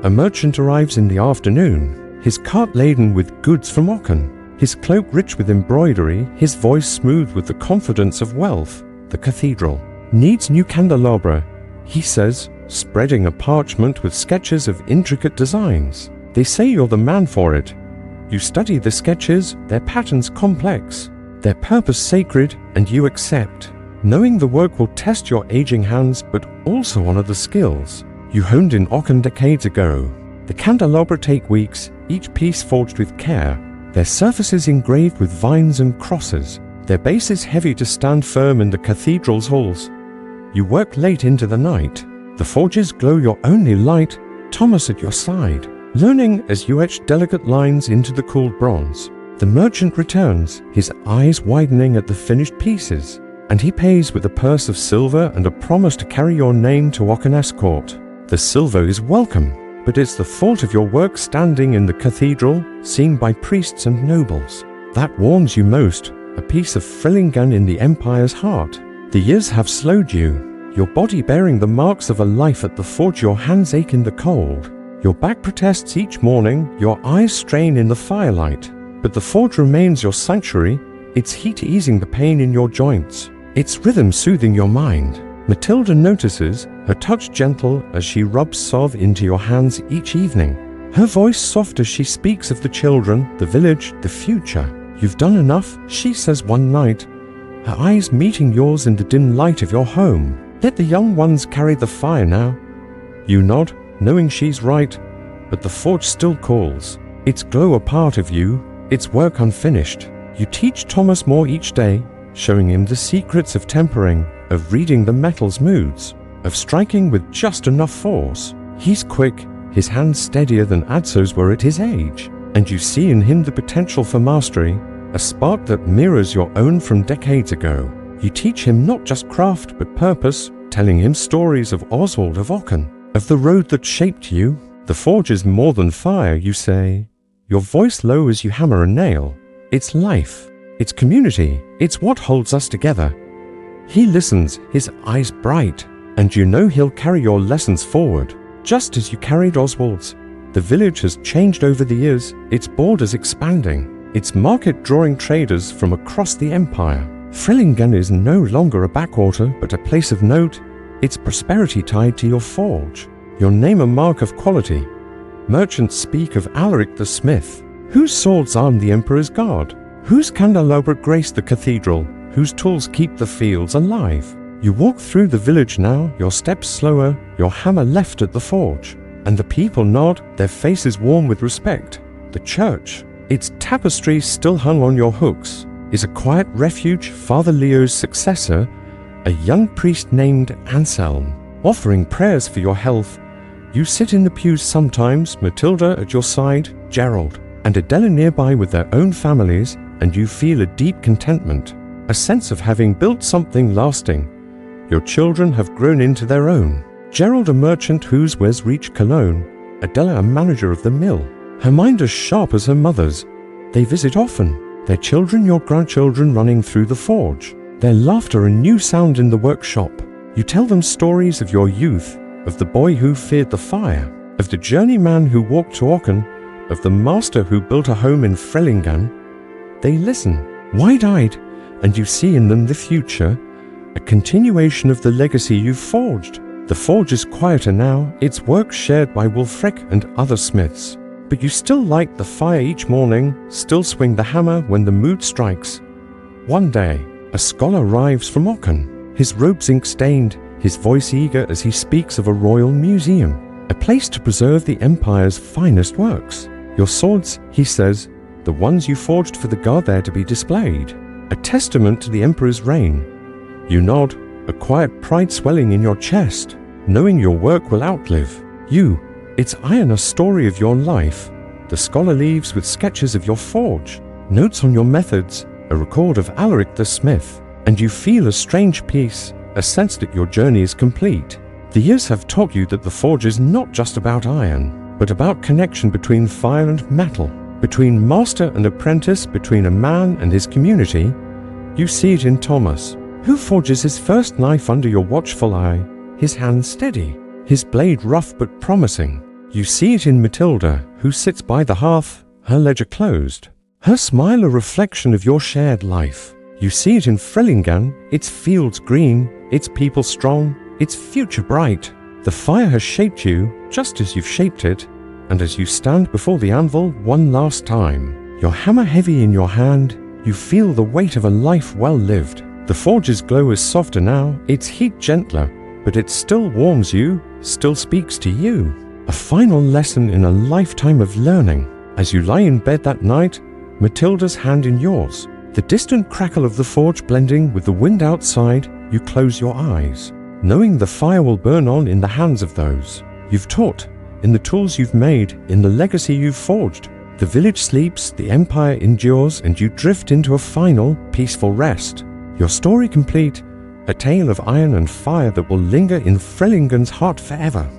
A merchant arrives in the afternoon, his cart laden with goods from Ocken, his cloak rich with embroidery, his voice smooth with the confidence of wealth. The cathedral needs new candelabra, he says, spreading a parchment with sketches of intricate designs. They say you're the man for it. You study the sketches, their patterns complex, their purpose sacred, and you accept, knowing the work will test your aging hands but also honor the skills you honed in Ocken decades ago. The candelabra take weeks, each piece forged with care, their surfaces engraved with vines and crosses, their bases heavy to stand firm in the cathedral's halls. You work late into the night. The forges glow your only light, Thomas at your side, learning as you etch delicate lines into the cooled bronze. The merchant returns, his eyes widening at the finished pieces, and he pays with a purse of silver and a promise to carry your name to Ocken court. The silver is welcome, but it's the fault of your work standing in the cathedral, seen by priests and nobles. That warms you most, a piece of Frillingen in the empire's heart. The years have slowed you, your body bearing the marks of a life at the forge. Your hands ache in the cold, your back protests each morning, your eyes strain in the firelight. But the forge remains your sanctuary, its heat easing the pain in your joints, its rhythm soothing your mind. Matilda notices, her touch gentle as she rubs salve into your hands each evening, her voice soft as she speaks of the children, the village, the future. You've done enough, she says one night, her eyes meeting yours in the dim light of your home. Let the young ones carry the fire now. You nod, knowing she's right, but the forge still calls, its glow a part of you, its work unfinished. You teach Thomas more each day, showing him the secrets of tempering, of reading the metal's moods, of striking with just enough force. He's quick, his hands steadier than Adso's were at his age, and you see in him the potential for mastery, a spark that mirrors your own from decades ago. You teach him not just craft but purpose, telling him stories of Oswald of Ocken, of the road that shaped you. The forge is more than fire, you say, your voice low as you hammer a nail. It's life, it's community, it's what holds us together. He listens, his eyes bright, and you know he'll carry your lessons forward, just as you carried Oswald's. The village has changed over the years, its borders expanding, its market drawing traders from across the empire. Frillingen is no longer a backwater, but a place of note, its prosperity tied to your forge, your name a mark of quality. Merchants speak of Alaric the smith, whose swords arm the emperor's guard, whose candelabra grace the cathedral, whose tools keep the fields alive. You walk through the village now, your steps slower, your hammer left at the forge, and the people nod, their faces warm with respect. The church, its tapestries still hung on your hooks, is a quiet refuge. Father Leo's successor, a young priest named Anselm, offering prayers for your health. You sit in the pews sometimes, Matilda at your side, Gerald, and Adela nearby with their own families, and you feel a deep contentment, a sense of having built something lasting. Your children have grown into their own. Gerald a merchant whose wares reach Cologne, Adela a manager of the mill, her mind as sharp as her mother's. They visit often, their children your grandchildren running through the forge, their laughter a new sound in the workshop. You tell them stories of your youth, of the boy who feared the fire, of the journeyman who walked to Ocken, of the master who built a home in Frillingen. They listen, wide-eyed, and you see in them the future, a continuation of the legacy you've forged. The forge is quieter now, its work shared by Wulfric and other smiths, but you still light the fire each morning, still swing the hammer when the mood strikes. One day, a scholar arrives from Ocken, his robes ink-stained, his voice eager as he speaks of a royal museum, a place to preserve the empire's finest works. Your swords, he says, the ones you forged for the guard there to be displayed, a testament to the emperor's reign. You nod, a quiet pride swelling in your chest, knowing your work will outlive you. It's iron, a story of your life. The scholar leaves with sketches of your forge, notes on your methods, a record of Alaric the smith, and you feel a strange peace, a sense that your journey is complete. The years have taught you that the forge is not just about iron, but about connection between fire and metal, between master and apprentice, between a man and his community. You see it in Thomas, who forges his first knife under your watchful eye, his hand steady, his blade rough but promising. You see it in Matilda, who sits by the hearth, her ledger closed, her smile a reflection of your shared life. You see it in Frelingan, its fields green, its people strong, its future bright. The fire has shaped you just as you've shaped it, and as you stand before the anvil one last time, your hammer heavy in your hand, you feel the weight of a life well lived. The forge's glow is softer now, its heat gentler, but it still warms you, still speaks to you. A final lesson in a lifetime of learning. As you lie in bed that night, Matilda's hand in yours, the distant crackle of the forge blending with the wind outside, you close your eyes, knowing the fire will burn on in the hands of those you've taught, in the tools you've made, in the legacy you've forged. The village sleeps, the empire endures, and you drift into a final, peaceful rest. Your story complete, a tale of iron and fire that will linger in Frelingan's heart forever.